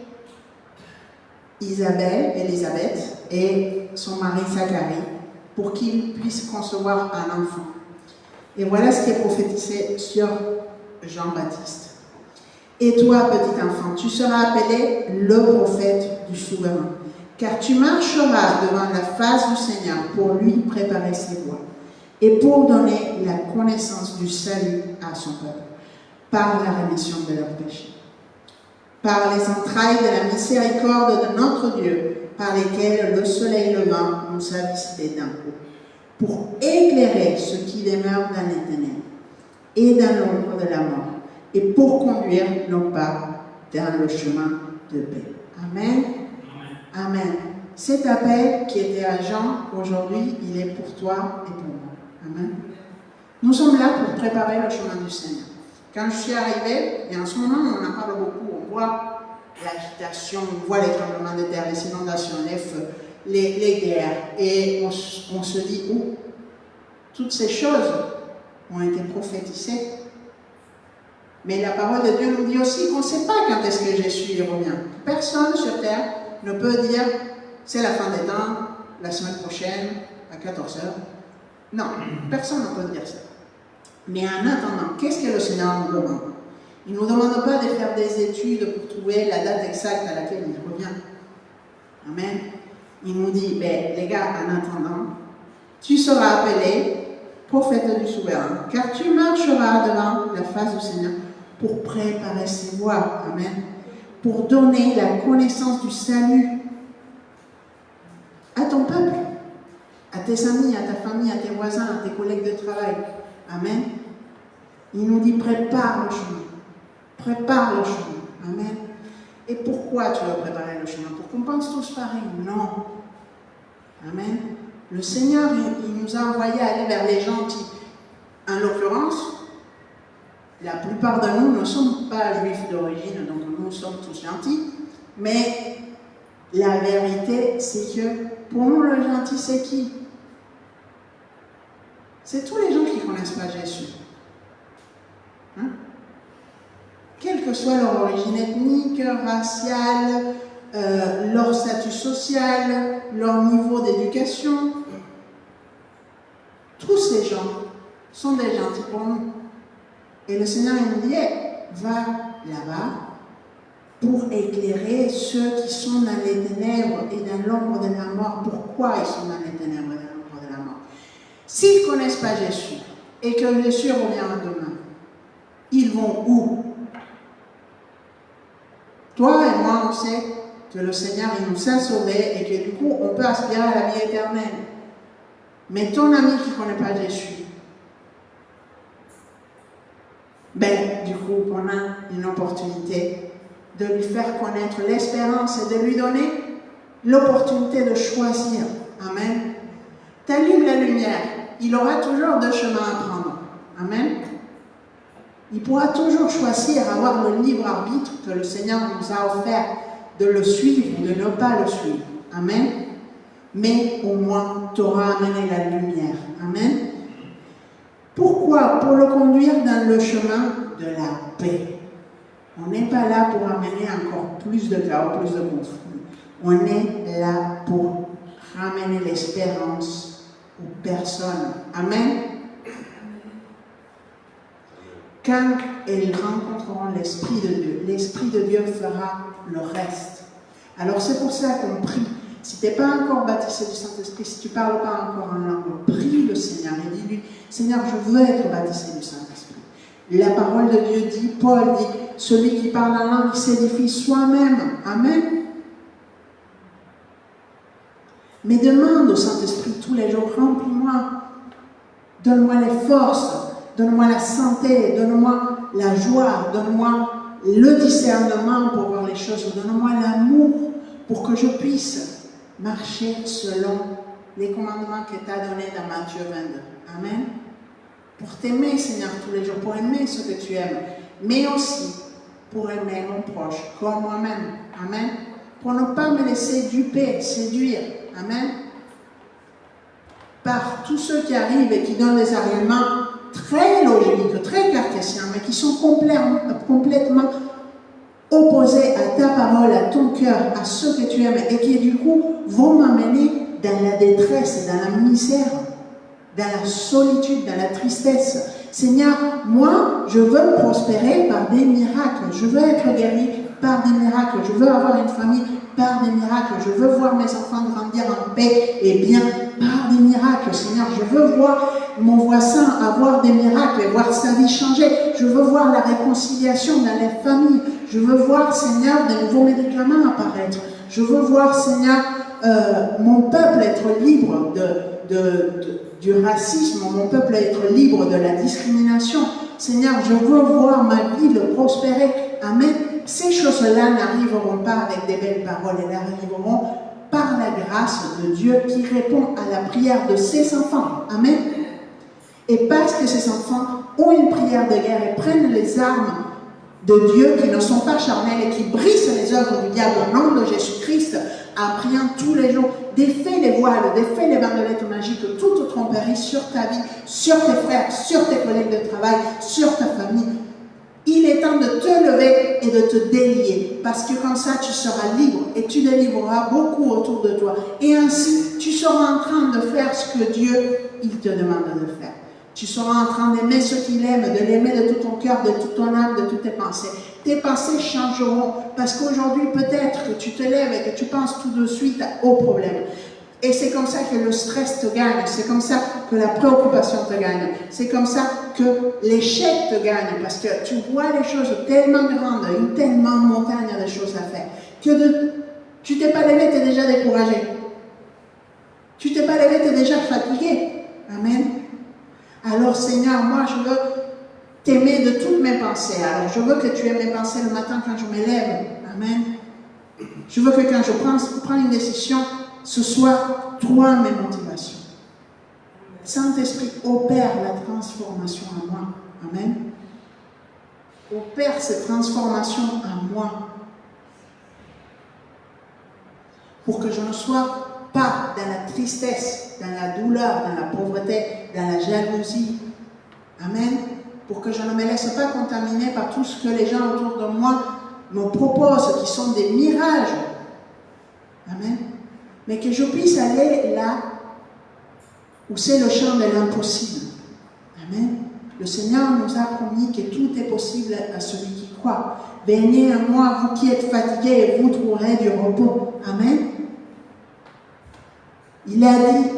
Élisabeth et son mari Zacharie pour qu'ils puissent concevoir un enfant. Et voilà ce qui est prophétisé sur Jean-Baptiste. Et toi, petit enfant, tu seras appelé le prophète du souverain, car tu marcheras devant la face du Seigneur pour lui préparer ses voies et pour donner la connaissance du salut à son peuple, par la rémission de leurs péchés, par les entrailles de la miséricorde de notre Dieu, par lesquelles le soleil levant nous a visités d'un coup, pour éclairer ceux qui demeurent dans les ténèbres et dans l'ombre de la mort, et pour conduire nos pas dans le chemin de paix. Amen. Amen. Cet appel qui était à Jean, aujourd'hui, il est pour toi et pour moi. Amen. Nous sommes là pour préparer le chemin du Seigneur. Quand je suis arrivée, et en ce moment, on en parle beaucoup, on voit l'agitation, on voit les tremblements de terre, les inondations, les feux, les guerres, et on se dit, où toutes ces choses ont été prophétisées. Mais la parole de Dieu nous dit aussi qu'on ne sait pas quand est-ce que Jésus revient. Personne sur terre ne peut dire c'est la fin des temps, la semaine prochaine, à 14h. Non, personne ne peut dire ça. Mais en attendant, qu'est-ce que le Seigneur nous demande? Il ne nous demande pas de faire des études pour trouver la date exacte à laquelle il revient. Amen. Il nous dit, les gars, en attendant, tu seras appelé prophète du souverain, car tu marcheras devant la face du Seigneur pour préparer ses voies. Amen. Pour donner la connaissance du salut à ton peuple, à tes amis, à ta famille, à tes voisins, à tes collègues de travail. Amen. Il nous dit prépare le chemin. Prépare le chemin. Amen. Et pourquoi tu veux préparer le chemin? Pour qu'on pense tous pareil? Non. Amen. Le Seigneur, il nous a envoyés aller vers les gentils. En l'occurrence, la plupart de nous ne sommes pas juifs d'origine, donc nous sommes tous gentils. Mais la vérité, c'est que pour nous, le gentil, c'est qui? C'est tous les gens qui ne connaissent pas Jésus. Hein? Quelle que soit leur origine ethnique, raciale, leur statut social, leur niveau d'éducation, tous ces gens sont des gentils pour nous. Et le Seigneur il nous dit, va là-bas pour éclairer ceux qui sont dans les ténèbres et dans l'ombre de la mort. Pourquoi ils sont dans les ténèbres et dans l'ombre de la mort? S'ils ne connaissent pas Jésus et que Jésus revient demain, ils vont où? Toi et moi, on sait que le Seigneur il nous a sauvés et que du coup, on peut aspirer à la vie éternelle. Mais ton ami qui ne connaît pas Jésus, du coup, on a une opportunité de lui faire connaître l'espérance et de lui donner l'opportunité de choisir. Amen. T'allumes la lumière, il aura toujours deux chemins à prendre. Amen. Il pourra toujours choisir, avoir le libre arbitre que le Seigneur nous a offert, de le suivre ou de ne pas le suivre. Amen. Mais au moins, tu auras amené la lumière. Amen. Pourquoi? Pour le conduire dans le chemin de la paix. On n'est pas là pour amener encore plus de chaos, plus de conflits. On est là pour ramener l'espérance aux personnes. Amen. Quand elles rencontreront l'Esprit de Dieu fera le reste. Alors c'est pour ça qu'on prie. Si tu n'es pas encore baptisé du Saint-Esprit, si tu ne parles pas encore en langue, prie le Seigneur et dis-lui, Seigneur, je veux être baptisé du Saint-Esprit. La parole de Dieu dit, Paul dit, celui qui parle en langue, il s'édifie soi-même. Amen. Mais demande au Saint-Esprit tous les jours, remplis-moi, donne-moi les forces, donne-moi la santé, donne-moi la joie, donne-moi le discernement pour voir les choses, donne-moi l'amour pour que je puisse marcher selon les commandements que tu as donnés dans Matthieu 22. Amen. Pour t'aimer, Seigneur, tous les jours, pour aimer ce que tu aimes, mais aussi pour aimer mon proche comme moi-même. Amen. Pour ne pas me laisser duper, séduire. Amen. Par tous ceux qui arrivent et qui donnent des arguments très logiques, très cartésiens, mais qui sont complètement opposés à ta parole, à ton cœur, à ceux que tu aimes, et qui du coup vont m'amener dans la détresse, dans la misère, dans la solitude, dans la tristesse. Seigneur, moi, je veux prospérer par des miracles, je veux être guéri par des miracles, je veux avoir une famille par des miracles, je veux voir mes enfants grandir en paix et bien par des miracles. Seigneur, je veux voir mon voisin avoir des miracles et voir sa vie changer. Je veux voir la réconciliation dans les familles. Je veux voir, Seigneur, de nouveaux médicaments apparaître. Je veux voir, Seigneur, mon peuple être libre du racisme, mon peuple être libre de la discrimination. Seigneur, je veux voir ma ville prospérer. Amen. Ces choses-là n'arriveront pas avec des belles paroles, elles arriveront par la grâce de Dieu qui répond à la prière de ses enfants. Amen. Et parce que ces enfants ont une prière de guerre et prennent les armes de Dieu qui ne sont pas charnelles et qui brisent les œuvres du diable au nom de Jésus-Christ, en priant tous les jours, défais les voiles, défais les bandelettes magiques, toute tromperie sur ta vie, sur tes frères, sur tes collègues de travail, sur ta famille. Il est temps de te lever et de te délier, parce que comme ça tu seras libre et tu délivreras beaucoup autour de toi. Et ainsi, tu seras en train de faire ce que Dieu, il te demande de faire. Tu seras en train d'aimer ce qu'il aime, de l'aimer de tout ton cœur, de toute ton âme, de toutes tes pensées. Tes pensées changeront, parce qu'aujourd'hui, peut-être que tu te lèves et que tu penses tout de suite au problème. Et c'est comme ça que le stress te gagne, c'est comme ça que la préoccupation te gagne, c'est comme ça que l'échec te gagne, parce que tu vois les choses tellement grandes, une tellement montagne de choses à faire, que tu t'es pas levé, tu es déjà découragé. Tu t'es pas levé, tu es déjà fatigué. Amen. Alors Seigneur, moi je veux t'aimer de toutes mes pensées. Alors je veux que tu aimes mes pensées le matin quand je me lève. Amen. Je veux que quand je prends une décision, ce soit toi mes motivations. Saint-Esprit, opère la transformation en moi. Amen. Opère cette transformation en moi. Pour que je ne sois pas dans la tristesse, dans la douleur, dans la pauvreté, dans la jalousie. Amen. Pour que je ne me laisse pas contaminer par tout ce que les gens autour de moi me proposent, qui sont des mirages. Amen. Mais que je puisse aller là où c'est le champ de l'impossible. Amen. Le Seigneur nous a promis que tout est possible à celui qui croit. Venez à moi, vous qui êtes fatigués, et vous trouverez du repos. Amen. Il a dit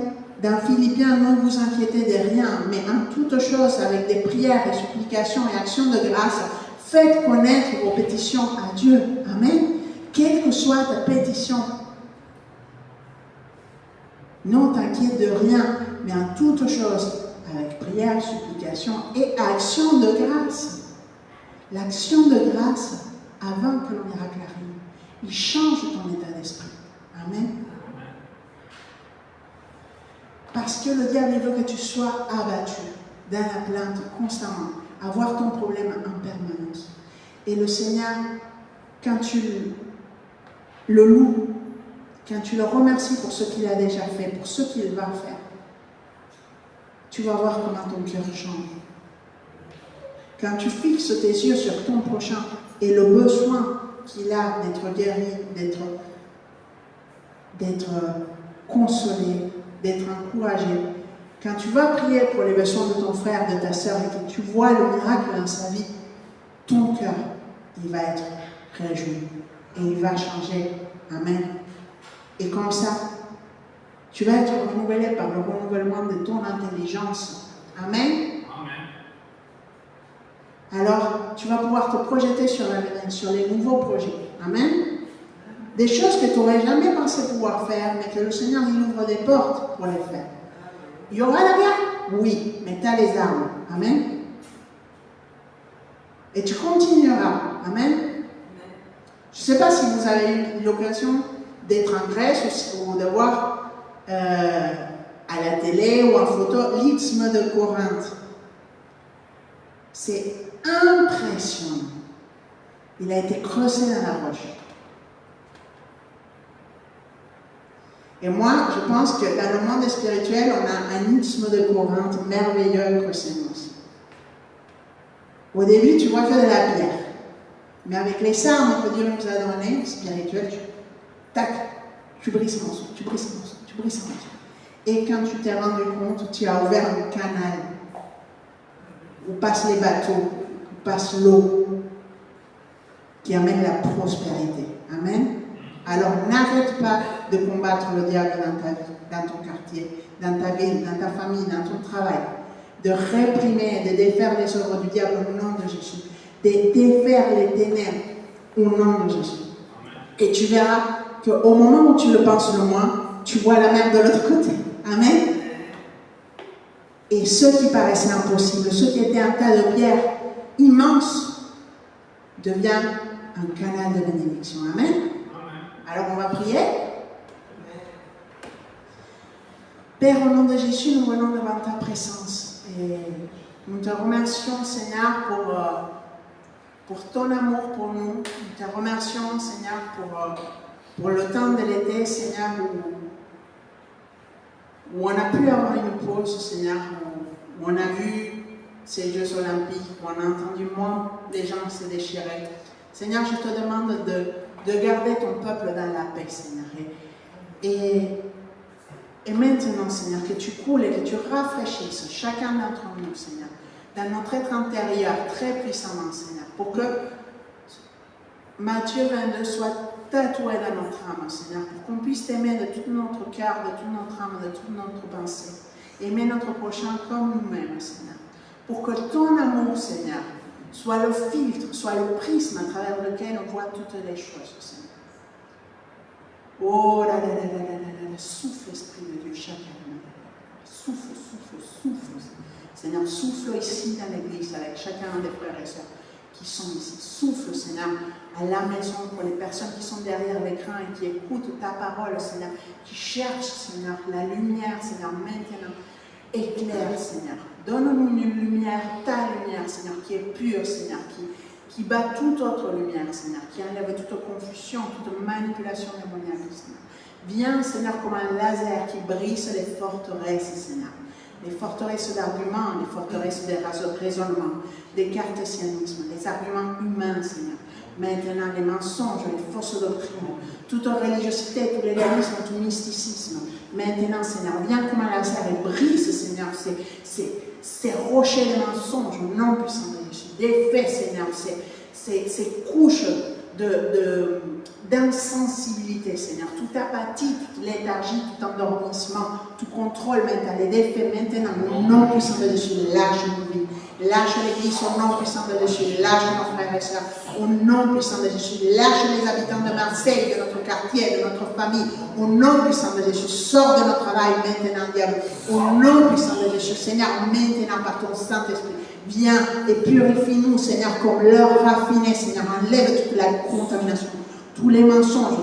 dans Philippiens, ne vous inquiétez de rien, mais en toutes choses, avec des prières et supplications et actions de grâce, faites connaître vos pétitions à Dieu. Amen. Quelle que soit ta pétition, ne t'inquiète de rien, mais en toutes choses, avec prière, supplication et action de grâce. L'action de grâce, avant que le miracle arrive, il change ton état d'esprit. Amen. Parce que le diable veut que tu sois abattu dans la plainte constamment, avoir ton problème en permanence. Et le Seigneur, quand tu le loues, quand tu le remercies pour ce qu'il a déjà fait, pour ce qu'il va faire, tu vas voir comment ton cœur change. Quand tu fixes tes yeux sur ton prochain et le besoin qu'il a d'être guéri, d'être consolé, d'être encouragé, quand tu vas prier pour les besoins de ton frère, de ta sœur, et que tu vois le miracle dans sa vie, ton cœur, il va être réjoui et il va changer. Amen. Et comme ça, tu vas être renouvelé par le renouvellement de ton intelligence. Amen. Alors, tu vas pouvoir te projeter sur l'avenir, sur les nouveaux projets. Amen. Des choses que tu n'aurais jamais pensé pouvoir faire, mais que le Seigneur il ouvre des portes pour les faire. Il y aura la guerre? Oui, mais tu as les armes. Amen. Et tu continueras. Amen. Je ne sais pas si vous avez eu l'occasion d'être en Grèce ou de voir à la télé ou en photo l'isthme de Corinthe. C'est impressionnant. Il a été creusé dans la roche. Et moi, je pense que dans le monde spirituel, on a un isthme de Corinthe merveilleux creusé aussi. Au début, tu vois que de la pierre. Mais avec les armes que Dieu nous a données, spirituelles, tu brises mon son, tu brises mon son, tu brises mon son. Et quand tu t'es rendu compte, tu as ouvert un canal où passent les bateaux, où passe l'eau, qui amène la prospérité. Amen. Alors n'arrête pas de combattre le diable dans ta vie, dans ton quartier, dans ta ville, dans ta famille, dans ton travail. De réprimer, de défaire les œuvres du diable au nom de Jésus. De défaire les ténèbres au nom de Jésus. Et tu verras qu'au moment où tu le penses le moins, tu vois la mer de l'autre côté. Amen. Et ce qui paraissait impossible, ce qui était un tas de pierres immense, devient un canal de bénédiction. Amen. Alors on va prier. Père, au nom de Jésus, nous venons devant ta présence. Et nous te remercions, Seigneur, pour ton amour pour nous. Nous te remercions, Seigneur, pour le temps de l'été, Seigneur, où on a pu avoir une pause, Seigneur, où on a vu ces Jeux Olympiques, où on a entendu moins les gens se déchirer. Seigneur, je te demande de garder ton peuple dans la paix, Seigneur. Et maintenant, Seigneur, que tu coules et que tu rafraîchisses chacun d'entre nous, Seigneur, dans notre être intérieur, très puissamment, Seigneur, pour que Matthieu 22 soit tatoué dans notre âme, Seigneur, pour qu'on puisse t'aimer de tout notre cœur, de toute notre âme, de toute notre pensée. Aimer notre prochain comme nous-mêmes, Seigneur. Pour que ton amour, Seigneur, soit le filtre, soit le prisme à travers lequel on voit toutes les choses, Seigneur. Oh là là là là là là là, souffle, Esprit de Dieu, chacun. Souffle, souffle, souffle. Seigneur, souffle ici dans l'église avec chacun des frères et sœurs qui sont ici. Souffle, Seigneur, à la maison pour les personnes qui sont derrière l'écran et qui écoutent ta parole, Seigneur, qui cherchent, Seigneur, la lumière, Seigneur, maintenant. Éclaire, Seigneur. Donne-nous une lumière, ta lumière, Seigneur, qui est pure, Seigneur, qui bat toute autre lumière, Seigneur, qui enlève toute confusion, toute manipulation démoniaque, Seigneur. Viens, Seigneur, comme un laser qui brise les forteresses, Seigneur. Les forteresses d'arguments, les forteresses de raisonnement, des cartésianismes, les arguments humains, Seigneur. Maintenant, les mensonges, les fausses doctrines, toute religiosité, tout légalisme, tout mysticisme, Maintenant, Seigneur, viens comme un lanceur et brise, Seigneur, ces rochers de mensonges au nom puissant de Jésus. Défais, Seigneur, ces couches d'insensibilité, Seigneur, toute apathie, toute léthargie, tout endormissement, tout contrôle mental et défait maintenant au nom puissant de Jésus. Lâche nos vies, lâche l'Église au nom puissant de Jésus, lâche nos frères et sœurs au nom puissant de Jésus, lâche les habitants de Marseille, de notre quartier, de notre famille, au nom puissant de Jésus. Sors de notre travail maintenant, diable, au nom puissant de Jésus. Seigneur, maintenant par ton Saint-Esprit, viens et purifie-nous, Seigneur, comme l'or raffiné, Seigneur. Enlève toute la contamination, tous les mensonges,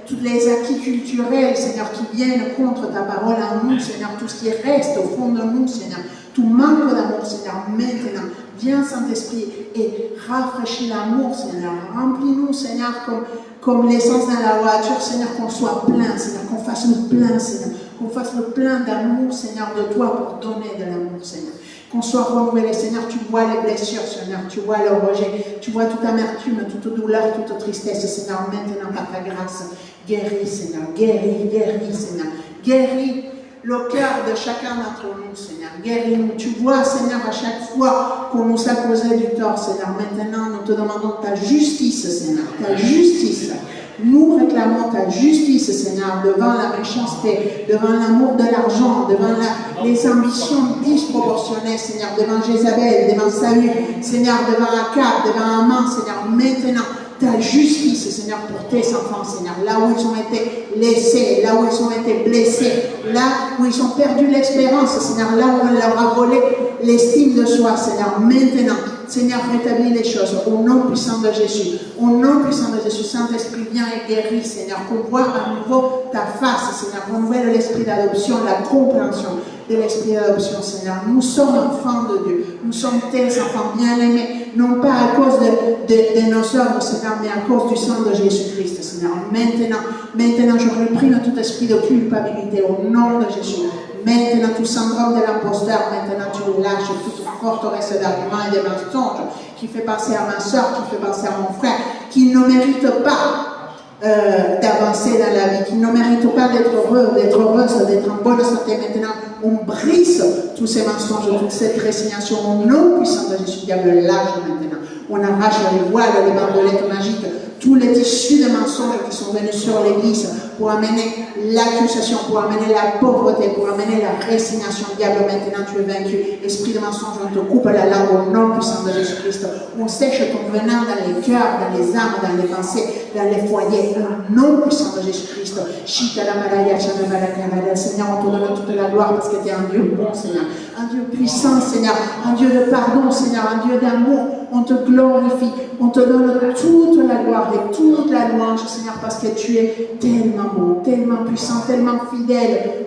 toutes les acquis culturels, Seigneur, qui viennent contre ta parole en nous, Seigneur. Tout ce qui reste au fond de nous, Seigneur. Tout manque d'amour, Seigneur, maintenant. Viens, Saint-Esprit, et rafraîchis l'amour, Seigneur. Remplis-nous, Seigneur, comme l'essence dans la voiture, Seigneur, qu'on soit plein, Seigneur, qu'on fasse le plein, Seigneur. Qu'on fasse le plein d'amour, Seigneur, de toi pour donner de l'amour, Seigneur. Qu'on soit renouvelé, Seigneur, tu vois les blessures, Seigneur, tu vois le rejet, tu vois toute amertume, toute douleur, toute tristesse, Seigneur, maintenant par ta grâce, guéris, Seigneur, guéris, Seigneur, guéris le cœur de chacun d'entre nous, Seigneur, guéris-nous, tu vois, Seigneur, à chaque fois qu'on nous a causé du tort, Seigneur, maintenant nous te demandons ta justice, Seigneur, ta justice. Nous réclamons ta justice, Seigneur, devant la méchanceté, devant l'amour de l'argent, devant les ambitions disproportionnées, Seigneur, devant Jézabel, devant Saül, Seigneur, devant Akab, devant Aman, Seigneur, maintenant, ta justice, Seigneur, pour tes enfants, Seigneur, là où ils ont été laissés, là où ils ont été blessés, là où ils ont perdu l'espérance, Seigneur, là où on leur a volé l'estime de soi, Seigneur, maintenant, Seigneur, rétablis les choses au nom puissant de Jésus. Au nom puissant de Jésus, Saint-Esprit, viens et guéris, Seigneur, qu'on voit à nouveau ta face, Seigneur, renouvelle l'esprit d'adoption, la compréhension de l'esprit d'adoption, Seigneur. Nous sommes enfants de Dieu, nous sommes tes enfants bien-aimés, non pas à cause de nos œuvres, Seigneur, mais à cause du sang de Jésus-Christ, Seigneur. Maintenant, je réprime tout esprit de culpabilité au nom de Jésus. Maintenant, tout syndrome de l'imposteur, maintenant tu lâches toute forteresse d'arguments et de mensonges qui fait penser à ma soeur, qui fait penser à mon frère, qui ne mérite pas d'avancer dans la vie, qui ne mérite pas d'être heureux, d'être heureuse, d'être en bonne santé. Maintenant, on brise tous ces mensonges, toute cette résignation au nom puissant de Jésus, diable, lâche maintenant. On arrache les voiles, les bandelettes magiques, tous les tissus de mensonges qui sont venus sur l'Église pour amener l'accusation, pour amener la pauvreté, pour amener la résignation. Diable, maintenant tu es vaincu. Esprit de mensonge, on te coupe la langue au nom puissant de Jésus-Christ. On sèche ton venin dans les cœurs, dans les âmes, dans les pensées, dans les foyers. Au nom puissant de Jésus-Christ. Seigneur, on te donne toute la gloire parce que tu es un Dieu bon, Seigneur. Un Dieu puissant, Seigneur. Un Dieu de pardon, Seigneur. Un Dieu d'amour. On te glorifie. On te donne toute la gloire et toute la louange, Seigneur, parce que tu es tellement bon, tellement puissant, tellement fidèle.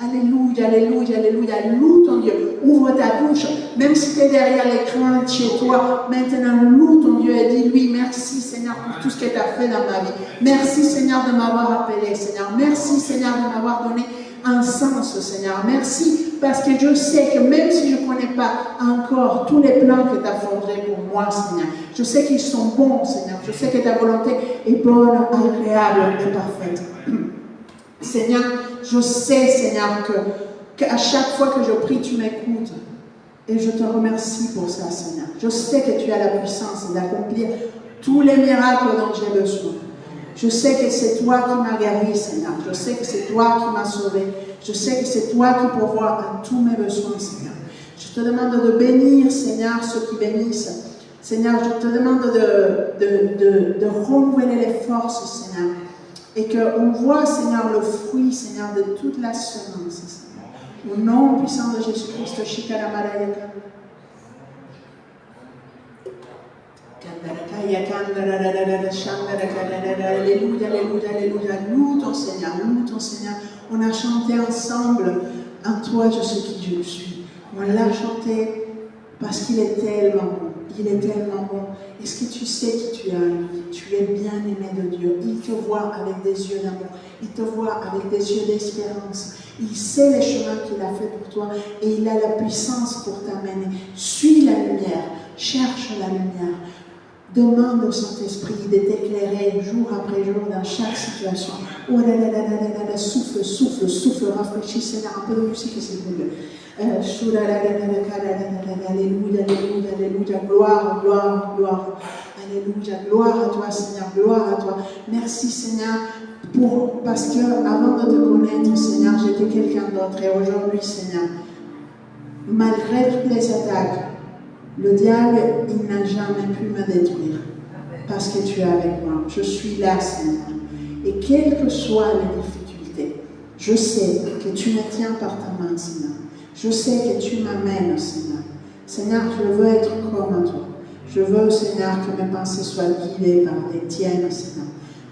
Alléluia, alléluia, alléluia. Loue ton Dieu. Ouvre ta bouche. Même si tu es derrière l'écran chez toi, maintenant loue ton Dieu et dis-lui merci, Seigneur, pour tout ce que tu as fait dans ma vie. Merci, Seigneur, de m'avoir appelé, Seigneur. Merci, Seigneur, de m'avoir donné un sens, Seigneur. Merci, parce que je sais que même si je ne connais pas encore tous les plans que tu as forgés pour moi, Seigneur, je sais qu'ils sont bons, Seigneur. Je sais que ta volonté est bonne, agréable et parfaite. Seigneur, je sais, Seigneur, qu'à chaque fois que je prie, tu m'écoutes. Et je te remercie pour ça, Seigneur. Je sais que tu as la puissance d'accomplir tous les miracles dont j'ai besoin. Je sais que c'est toi qui m'as guéri, Seigneur. Je sais que c'est toi qui m'as sauvé. Je sais que c'est toi qui pourvois à tous mes besoins, Seigneur. Je te demande de bénir, Seigneur, ceux qui bénissent. Seigneur, je te demande de renouveler les forces, Seigneur. Et qu'on voit, Seigneur, le fruit, Seigneur, de toute la semence, Seigneur. Au nom puissant de Jésus-Christ, Alléluia, alléluia, alléluia. Loue ton Seigneur, loue ton Seigneur. On a chanté ensemble, en toi je sais qui je suis. On l'a chanté parce qu'il est tellement bon. Il est tellement bon. Est-ce que tu sais qui tu es en lui? Tu es bien aimé de Dieu. Il te voit avec des yeux d'amour. Il te voit avec des yeux d'espérance. Il sait les chemins qu'il a fait pour toi et il a la puissance pour t'amener. Suis la lumière. Cherche la lumière. Demande au Saint-Esprit de t'éclairer jour après jour dans chaque situation. Oh là là là là là là, souffle, souffle, souffle, rafraîchis, Seigneur, un peu de musique, s'il vous plaît. Alléluia, alléluia, alléluia, gloire, gloire, gloire. Alléluia, gloire à toi, Seigneur, gloire à toi. Merci, Seigneur, parce que avant de te connaître, Seigneur, j'étais quelqu'un d'autre. Et aujourd'hui, Seigneur, malgré toutes les attaques, le diable, il n'a jamais pu me détruire. Parce que tu es avec moi. Je suis là, Seigneur. Et quelles que soient les difficultés, je sais que tu me tiens par ta main, Seigneur. Je sais que tu m'amènes, Seigneur. Seigneur, je veux être comme toi. Je veux, Seigneur, que mes pensées soient guidées par les tiennes, Seigneur.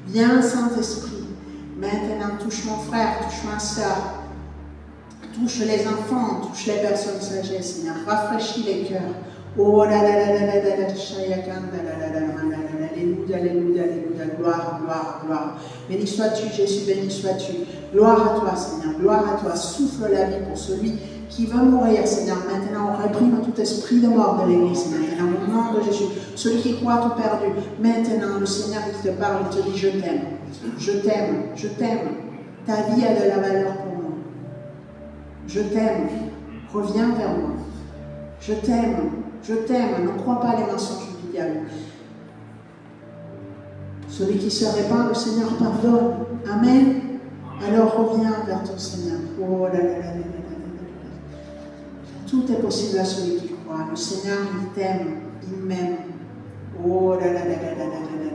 Viens, Saint-Esprit. Maintenant, touche mon frère, touche ma soeur. Touche les enfants, touche les personnes âgées, Seigneur. Rafraîchis les cœurs. Oh là là là là là là là, alléluia, alléluia, alléluia, gloire, gloire, gloire. Béni sois-tu, Jésus, béni sois-tu. Gloire à toi, Seigneur, gloire à toi. Souffle la vie pour celui qui veut mourir, Seigneur. Maintenant, on réprime tout esprit de mort de l'Église, maintenant, au nom de Jésus. Celui qui croit tout perdu, maintenant, le Seigneur qui te parle, il te dit, je t'aime, je t'aime, je t'aime. Ta vie a de la valeur pour moi. Je t'aime, reviens vers moi. Je t'aime, ne crois pas les mensonges du diable. Celui qui se répand, le Seigneur pardonne. Amen. Alors reviens vers ton Seigneur. Oh là là là là là là là. Tout est possible à celui qui croit. Le Seigneur, il t'aime, il m'aime. Oh là là là là là là là là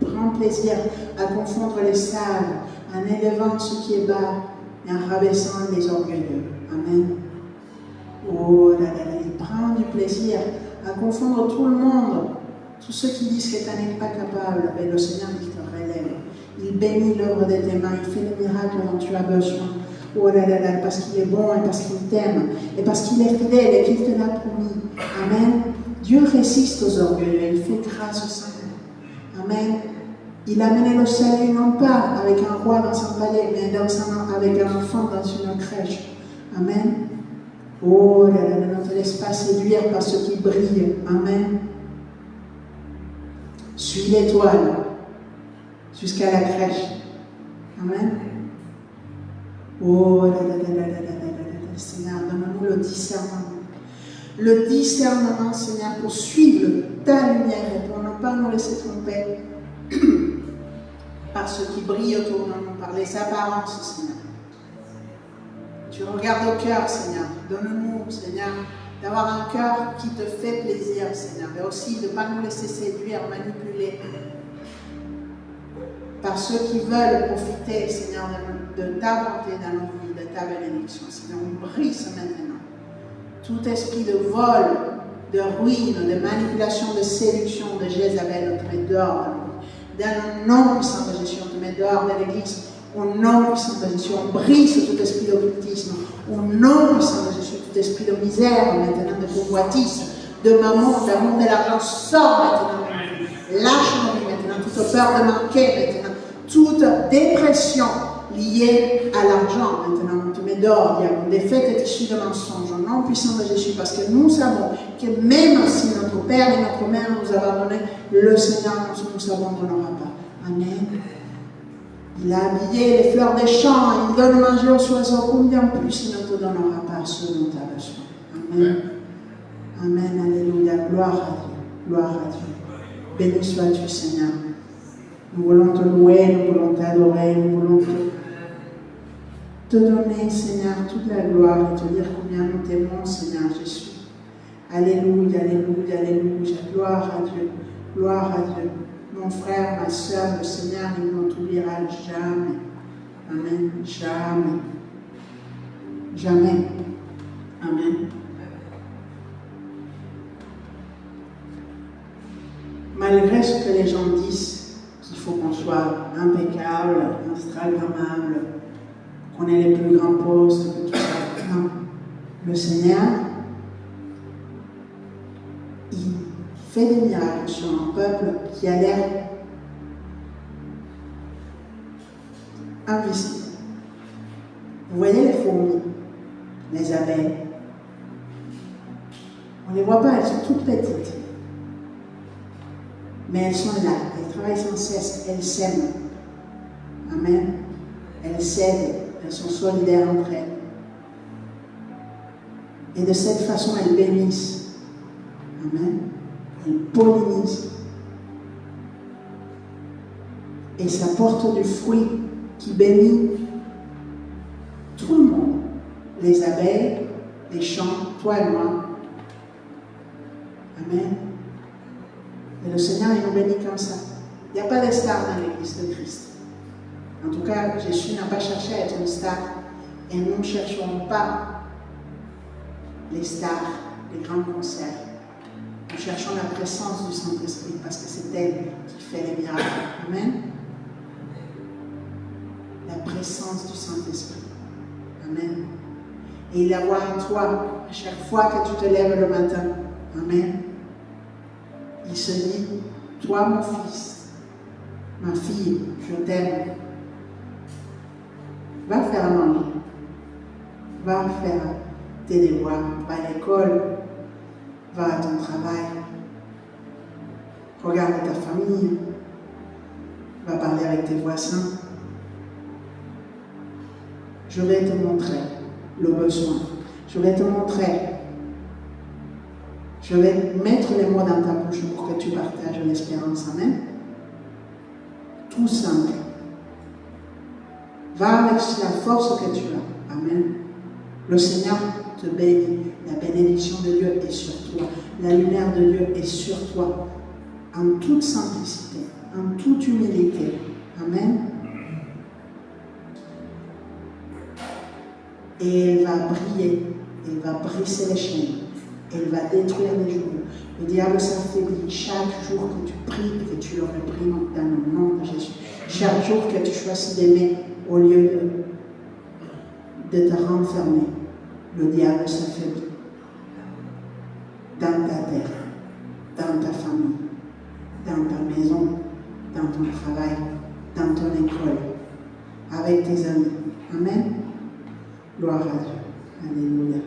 là. Prends plaisir à confondre les sables, en élevant ce qui est bas et en rabaissant les orgueilleux. Amen. Oh là là là, il prend du plaisir à confondre tout le monde. Tous ceux qui disent que tu n'es pas capable, mais le Seigneur, il te relève. Il bénit l'œuvre de tes mains, il fait les miracles dont tu as besoin. Oh là là là, parce qu'il est bon et parce qu'il t'aime et parce qu'il est fidèle et qu'il te l'a promis. Amen. Dieu résiste aux orgueilleux, il fait grâce aux saints. Amen. Il a mené le salut non pas avec un roi dans son palais, mais avec un enfant dans une crèche. Amen. Oh là là, ne te laisse pas séduire par ce qui brille. Amen. Suis l'étoile jusqu'à la crèche. Amen. Oh là là là là là là là là, Seigneur, donne-nous le discernement. Le discernement, Seigneur, pour suivre ta lumière et pour ne pas nous laisser tromper par ce qui brille autour de nous, par les apparences, Seigneur. Tu regardes au cœur, Seigneur. Donne-nous, Seigneur, d'avoir un cœur qui te fait plaisir, Seigneur, mais aussi de ne pas nous laisser séduire, manipuler par ceux qui veulent profiter, Seigneur, de ta bonté dans nos vies, de ta bénédiction. Seigneur, on brise maintenant tout esprit de vol, de ruine, de manipulation, de séduction de Jézabel, on te met dehors. Dans le nom puissant de Jésus, on te met dehors de l'Église. Au nom puissant de Jésus, on brise tout esprit d'occultisme. Au nom puissant de Jésus, tout esprit de misère, maintenant de convoitise, de maman, d'amour de l'argent, sort maintenant. Lâche nos vies maintenant, toute peur de manquer maintenant, toute dépression liée à l'argent maintenant. On te met dehors, diable. Défaite est issue de mensonges. Au nom puissant de Jésus, parce que nous savons que même si notre Père et notre Mère nous abandonnent, le Seigneur ne nous abandonnera pas. Amen. Il a habillé les fleurs des champs, il donne manger aux oiseaux, combien plus il ne te donnera pas ce dont tu as besoin. Amen. Amen, alléluia, gloire à Dieu, gloire à Dieu. Béni sois-tu, Seigneur. Nous voulons te louer, nous voulons t'adorer, nous voulons te donner, Seigneur, toute la gloire et te dire combien nous t'aimons, Seigneur Jésus. Alléluia, alléluia, alléluia, gloire à Dieu, gloire à Dieu. Mon frère, ma soeur, le Seigneur, il ne t'oubliera jamais. Amen. Jamais. Jamais. Amen. Malgré ce que les gens disent, qu'il faut qu'on soit impeccable, instagrammable, qu'on ait les plus grands postes, que tout ça. Non. Le Seigneur, il fait des miracles sur un peuple qui a l'air invisible. Vous voyez les fourmis, les abeilles. On ne les voit pas, elles sont toutes petites. Mais elles sont là, elles travaillent sans cesse, elles s'aiment. Amen. Elles s'aident, elles sont solidaires entre elles. Et de cette façon, elles bénissent. Amen. Elles pollinisent. Et ça porte du fruit qui bénit tout le monde. Les abeilles, les champs, toi et moi. Amen. Et le Seigneur, il nous bénit comme ça. Il n'y a pas de stars dans l'Église de Christ. En tout cas, Jésus n'a pas cherché à être une star. Et nous ne chercherons pas les stars, les grands concerts. Nous cherchons la présence du Saint-Esprit parce que c'est elle qui fait les miracles. Amen. La présence du Saint-Esprit. Amen. Et il la voit en toi à chaque fois que tu te lèves le matin. Amen. Il se dit, toi mon fils, ma fille, je t'aime. Va faire à manger. Va faire tes devoirs. Va à l'école. Va à ton travail. Regarde ta famille. Va parler avec tes voisins. Je vais te montrer le besoin. Je vais te montrer. Je vais mettre les mots dans ta bouche pour que tu partages l'espérance. Amen. Tout simple. Va avec la force que tu as. Amen. Le Seigneur te bénit. La bénédiction de Dieu est sur toi. La lumière de Dieu est sur toi. En toute simplicité, en toute humilité. Amen. Et elle va briller. Elle va briser les chaînes. Elle va détruire les jours. Le diable s'affaiblit chaque jour que tu pries et que tu le réprimes dans le nom de Jésus. Chaque jour que tu choisis d'aimer au lieu de te renfermer, le diable s'affaiblit. Dans ta terre, dans ta famille, dans ta maison, dans ton travail, dans ton école, avec tes amis. Amen. Gloire à Dieu. Alléluia.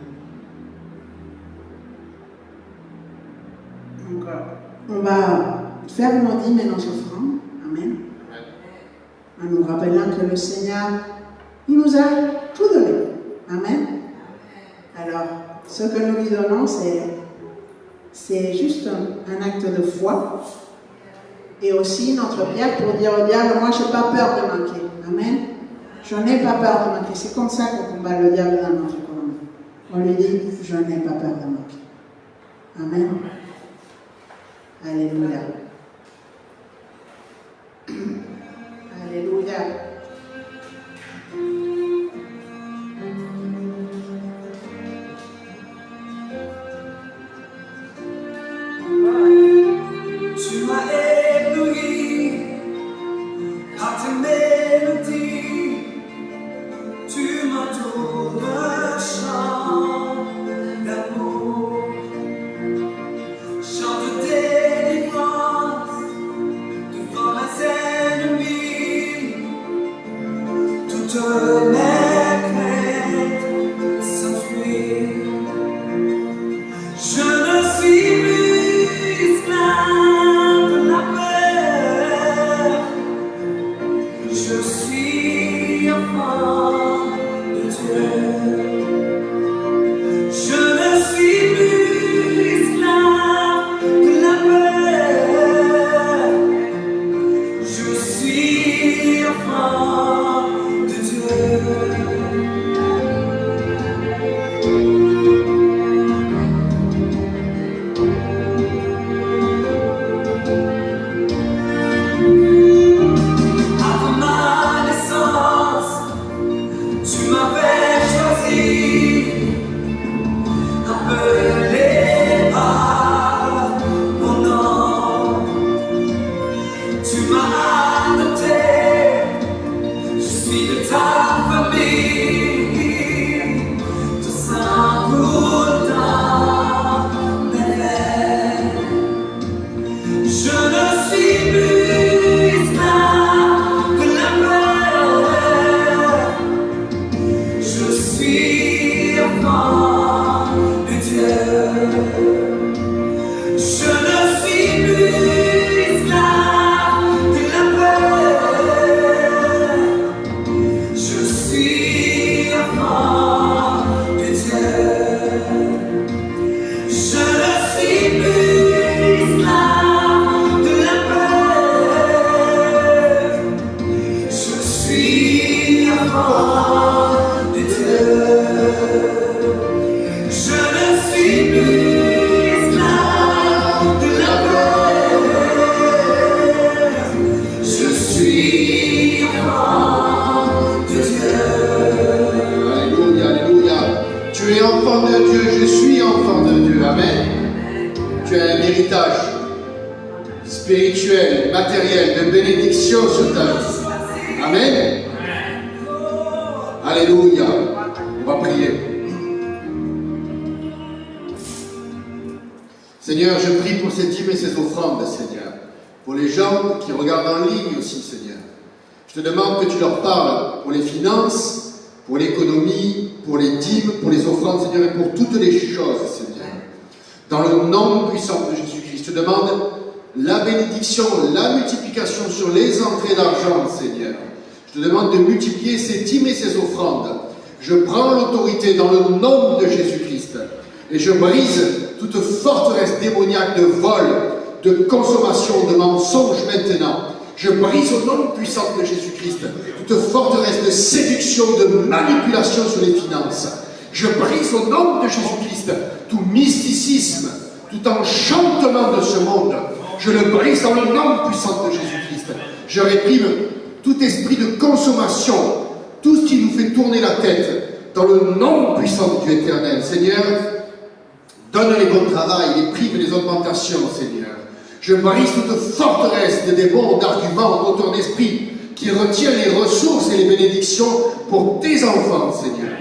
On va faire une dîme et nos offrandes. Amen. En nous rappelant que le Seigneur, il nous a tout donné. Amen. Alors, ce que nous lui donnons, c'est juste un acte de foi. Et aussi notre prière pour dire au diable, moi je n'ai pas peur de manquer. Amen. Je n'ai pas peur de manquer. C'est comme ça qu'on combat le diable dans notre économie. On lui dit, je n'ai pas peur de manquer. Amen. Alléluia. Alléluia. Tu m'as ébloui par tes mélodies, tu m'entoures de chants d'amour, chants de délivrance devant mes ennemis, toutes mes craintes s'enfuient. Je ne suis plus esclave de la peur, je suis enfant de Dieu. Je ne suis plus esclave de la peur, je suis enfant de Dieu. Avant ma naissance, tu m'avais choisi, appelé par mon nom. Tu m'as adopté, je suis de ta famille, tout ça coule dans mes veines. Je ne suis plus esclave de la peur, je suis enfant de Dieu. Je ne suis plus esclave suis enfant de Dieu. Alléluia, alléluia. Tu es enfant de Dieu, je suis enfant de Dieu. Amen. Tu as un héritage spirituel, matériel, de bénédiction sur ta vie. Amen. Alléluia. On va prier. Seigneur, je prie pour ces dîmes et ces offrandes, Seigneur. Pour les gens qui regardent en ligne aussi, Seigneur. Je te demande que tu leur parles pour les finances, pour l'économie, pour les dîmes, pour les offrandes, Seigneur, et pour toutes les choses, Seigneur. Dans le nom puissant de Jésus-Christ, je te demande la bénédiction, la multiplication sur les entrées d'argent, Seigneur. Je te demande de multiplier ces dîmes et ces offrandes. Je prends l'autorité dans le nom de Jésus-Christ et je brise toute forteresse démoniaque de vol, de consommation, de mensonge maintenant. Je brise au nom puissant de Jésus-Christ toute forteresse de séduction, de manipulation sur les finances. Je brise au nom de Jésus-Christ tout mysticisme, tout enchantement de ce monde. Je le brise dans le nom puissant de Jésus-Christ. Je réprime tout esprit de consommation, tout ce qui nous fait tourner la tête, dans le nom puissant du Éternel. Seigneur, donne les bons travails, les primes et les augmentations, Seigneur. Je brise toute forteresse de démons, d'arguments, d'autres d'esprit qui retient les ressources et les bénédictions pour tes enfants, Seigneur.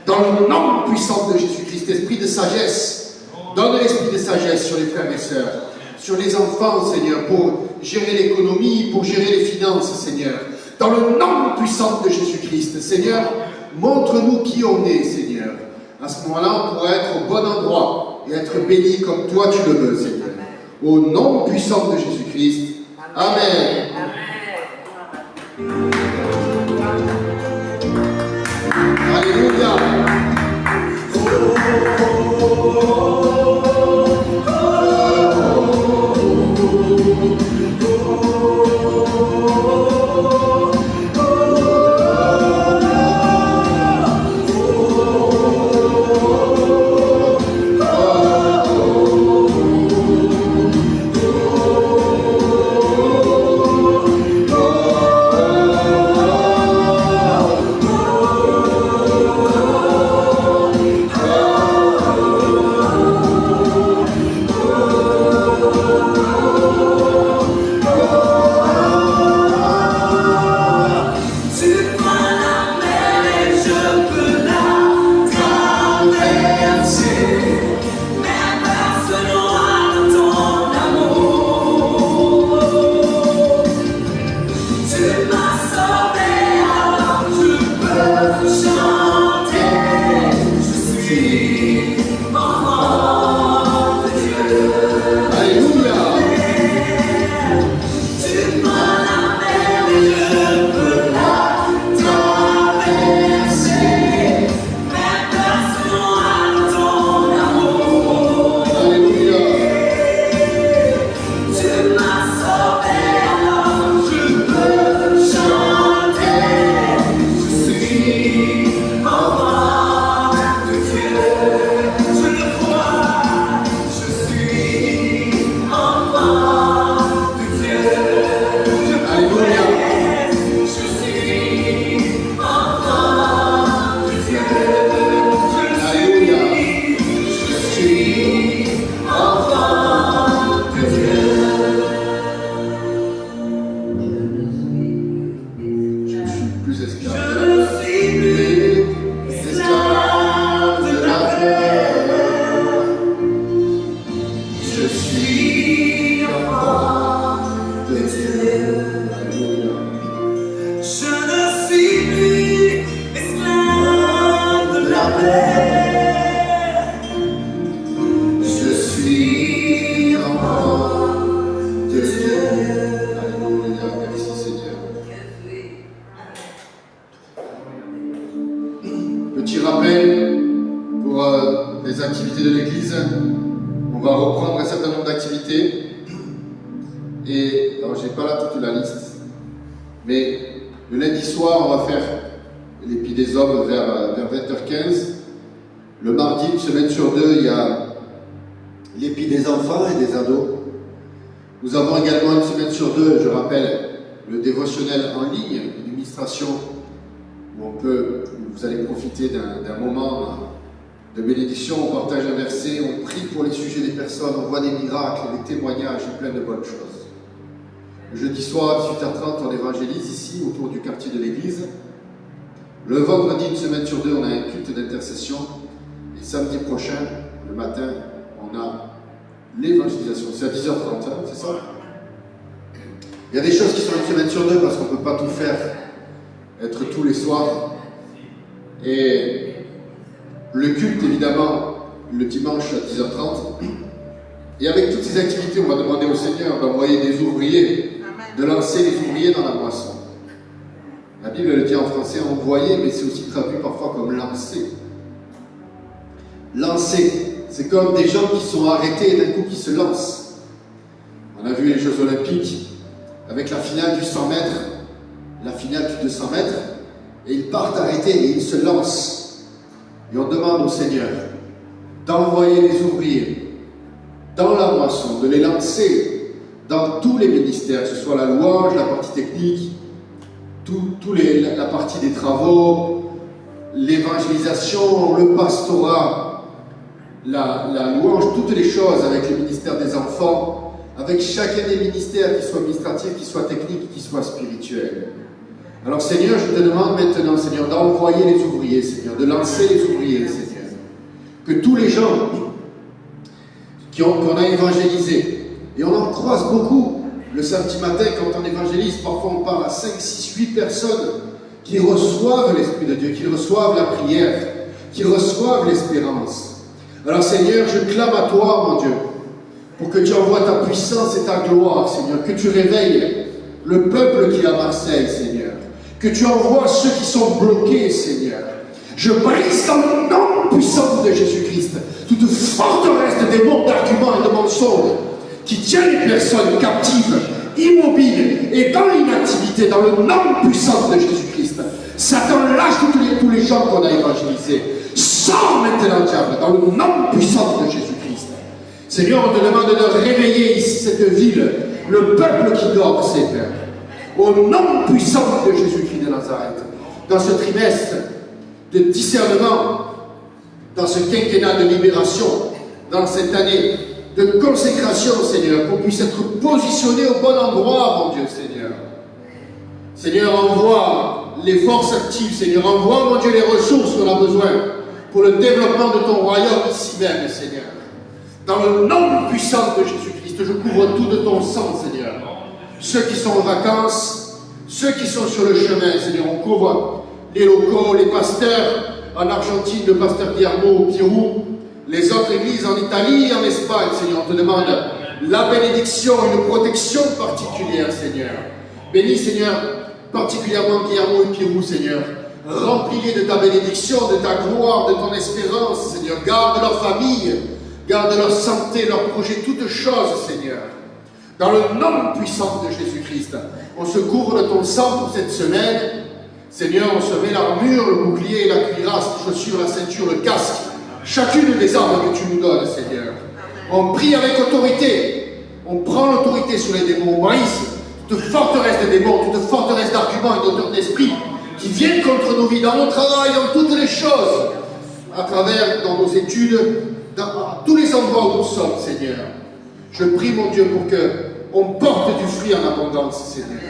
Dans le nom puissant de Jésus-Christ, esprit de sagesse, donne l'esprit de sagesse sur les frères et sœurs, sur les enfants, Seigneur, pour gérer l'économie, pour gérer les finances, Seigneur. Dans le nom puissant de Jésus-Christ, Seigneur, montre-nous qui on est, Seigneur. À ce moment-là, on pourra être au bon endroit et être béni comme toi tu le veux, Seigneur. Au nom puissant de Jésus-Christ. Amen. Alléluia. Petit rappel pour les activités de l'Église. On va reprendre un certain nombre d'activités. Et alors, je n'ai pas là toute la liste. Mais le lundi soir, on va faire l'épi des hommes vers 20h15. Le mardi, une semaine sur deux, il y a l'épi des enfants et des ados. Nous avons également une semaine sur deux, je rappelle, le dévotionnel en ligne, une illustration où vous allez profiter d'un moment de bénédiction, on partage un verset, on prie pour les sujets des personnes, on voit des miracles, des témoignages et plein de bonnes choses. Le jeudi soir à 18h30, on évangélise ici, autour du quartier de l'église. Le vendredi, une semaine sur deux, on a un culte d'intercession. Et samedi prochain, le matin, on a l'évangélisation. C'est à 10h30, hein, c'est ça? Il y a des choses qui sont une semaine sur deux parce qu'on ne peut pas tout faire, être tous les soirs. Et le culte, évidemment, le dimanche à 10h30. Et avec toutes ces activités, on va demander au Seigneur d'envoyer des ouvriers, de lancer les ouvriers dans la moisson. La Bible le dit en français envoyer, mais c'est aussi traduit parfois comme lancer. Lancer, c'est comme des gens qui sont arrêtés et d'un coup qui se lancent. On a vu les Jeux Olympiques avec la finale du 100 mètres, la finale du 200 mètres, et ils partent arrêtés et ils se lancent. Et on demande au Seigneur d'envoyer les ouvriers dans la moisson, de les lancer dans tous les ministères, que ce soit la louange, la partie technique, la partie des travaux, l'évangélisation, le pastorat, la louange, toutes les choses avec le ministère des enfants, avec chacun des ministères, qui soit administratif, qui soit technique, qui soit spirituel. Alors Seigneur, je te demande maintenant, Seigneur, d'envoyer les ouvriers, Seigneur, de lancer les ouvriers, Seigneur. Que tous les gens qu'on a évangélisés, et on en croise beaucoup le samedi matin quand on évangélise, parfois on parle à 5, 6, 8 personnes qui reçoivent l'Esprit de Dieu, qui reçoivent la prière, qui reçoivent l'espérance. Alors Seigneur, je clame à toi, mon Dieu, pour que tu envoies ta puissance et ta gloire, Seigneur, que tu réveilles le peuple qui est à Marseille, Seigneur, que tu envoies ceux qui sont bloqués, Seigneur. Je brise dans le nom puissant de Jésus-Christ toute forteresse de démons, d'arguments et de mensonges qui tient les personnes captives, immobiles et dans l'inactivité, dans le nom puissant de Jésus-Christ. Satan lâche tous les gens qu'on a évangélisés. Sors maintenant, diable, dans le nom puissant de Jésus-Christ. Seigneur, on te demande de réveiller ici cette ville, le peuple qui dort, Seigneur. Au nom puissant de Jésus-Christ de Nazareth. Dans ce trimestre de discernement, dans ce quinquennat de libération, dans cette année de consécration, Seigneur, qu'on puisse être positionné au bon endroit, mon Dieu, Seigneur. Seigneur, envoie les forces actives, Seigneur, envoie, mon Dieu, les ressources qu'on a besoin pour le développement de ton royaume ici même, Seigneur. Dans le nom puissant de Jésus-Christ, je couvre tout de ton sang, Seigneur. Ceux qui sont en vacances, ceux qui sont sur le chemin, Seigneur, on couvre les locaux, les pasteurs en Argentine, le pasteur Guillermo au Pérou, les autres églises en Italie et en Espagne, Seigneur. On te demande la bénédiction, une protection particulière, Seigneur. Bénis, Seigneur, particulièrement Guillermo et Pérou, Seigneur. Remplis-les de ta bénédiction, de ta gloire, de ton espérance, Seigneur. Garde leur famille, garde leur santé, leur projet, toutes choses, Seigneur. Dans le nom puissant de Jésus-Christ, on se couvre de ton sang pour cette semaine. Seigneur, on se met l'armure, le bouclier, la cuirasse, les chaussures, la ceinture, le casque. Chacune des armes que tu nous donnes, Seigneur. On prie avec autorité. On prend l'autorité sur les démons. On brise toute forteresse de démons, toute forteresse d'arguments et d'auteurs d'esprit qui viennent contre nos vies, dans nos travail, dans toutes les choses, à travers, dans nos études, dans tous les endroits où nous sommes, Seigneur. Je prie, mon Dieu, pour qu'on porte du fruit en abondance, Seigneur.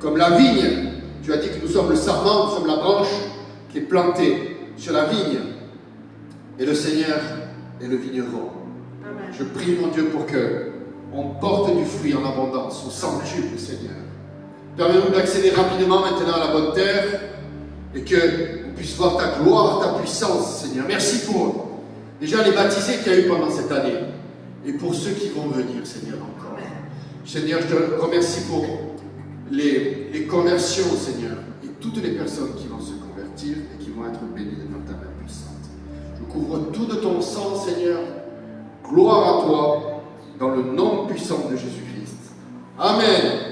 Comme la vigne, tu as dit que nous sommes le sarment, nous sommes la branche qui est plantée sur la vigne. Et le Seigneur est le vigneron. Amen. Je prie, mon Dieu, pour qu'on porte du fruit en abondance, au centuple, Seigneur. Permets-nous d'accéder rapidement maintenant à la bonne terre et qu'on puisse voir ta gloire, ta puissance, Seigneur. Merci pour déjà les baptisés qu'il y a eu pendant cette année et pour ceux qui vont venir, Seigneur, encore. Seigneur, je te remercie pour les conversions, Seigneur, et toutes les personnes qui vont se convertir et qui vont être bénies de ta main puissante. Je couvre tout de ton sang, Seigneur. Gloire à toi, dans le nom puissant de Jésus-Christ. Amen.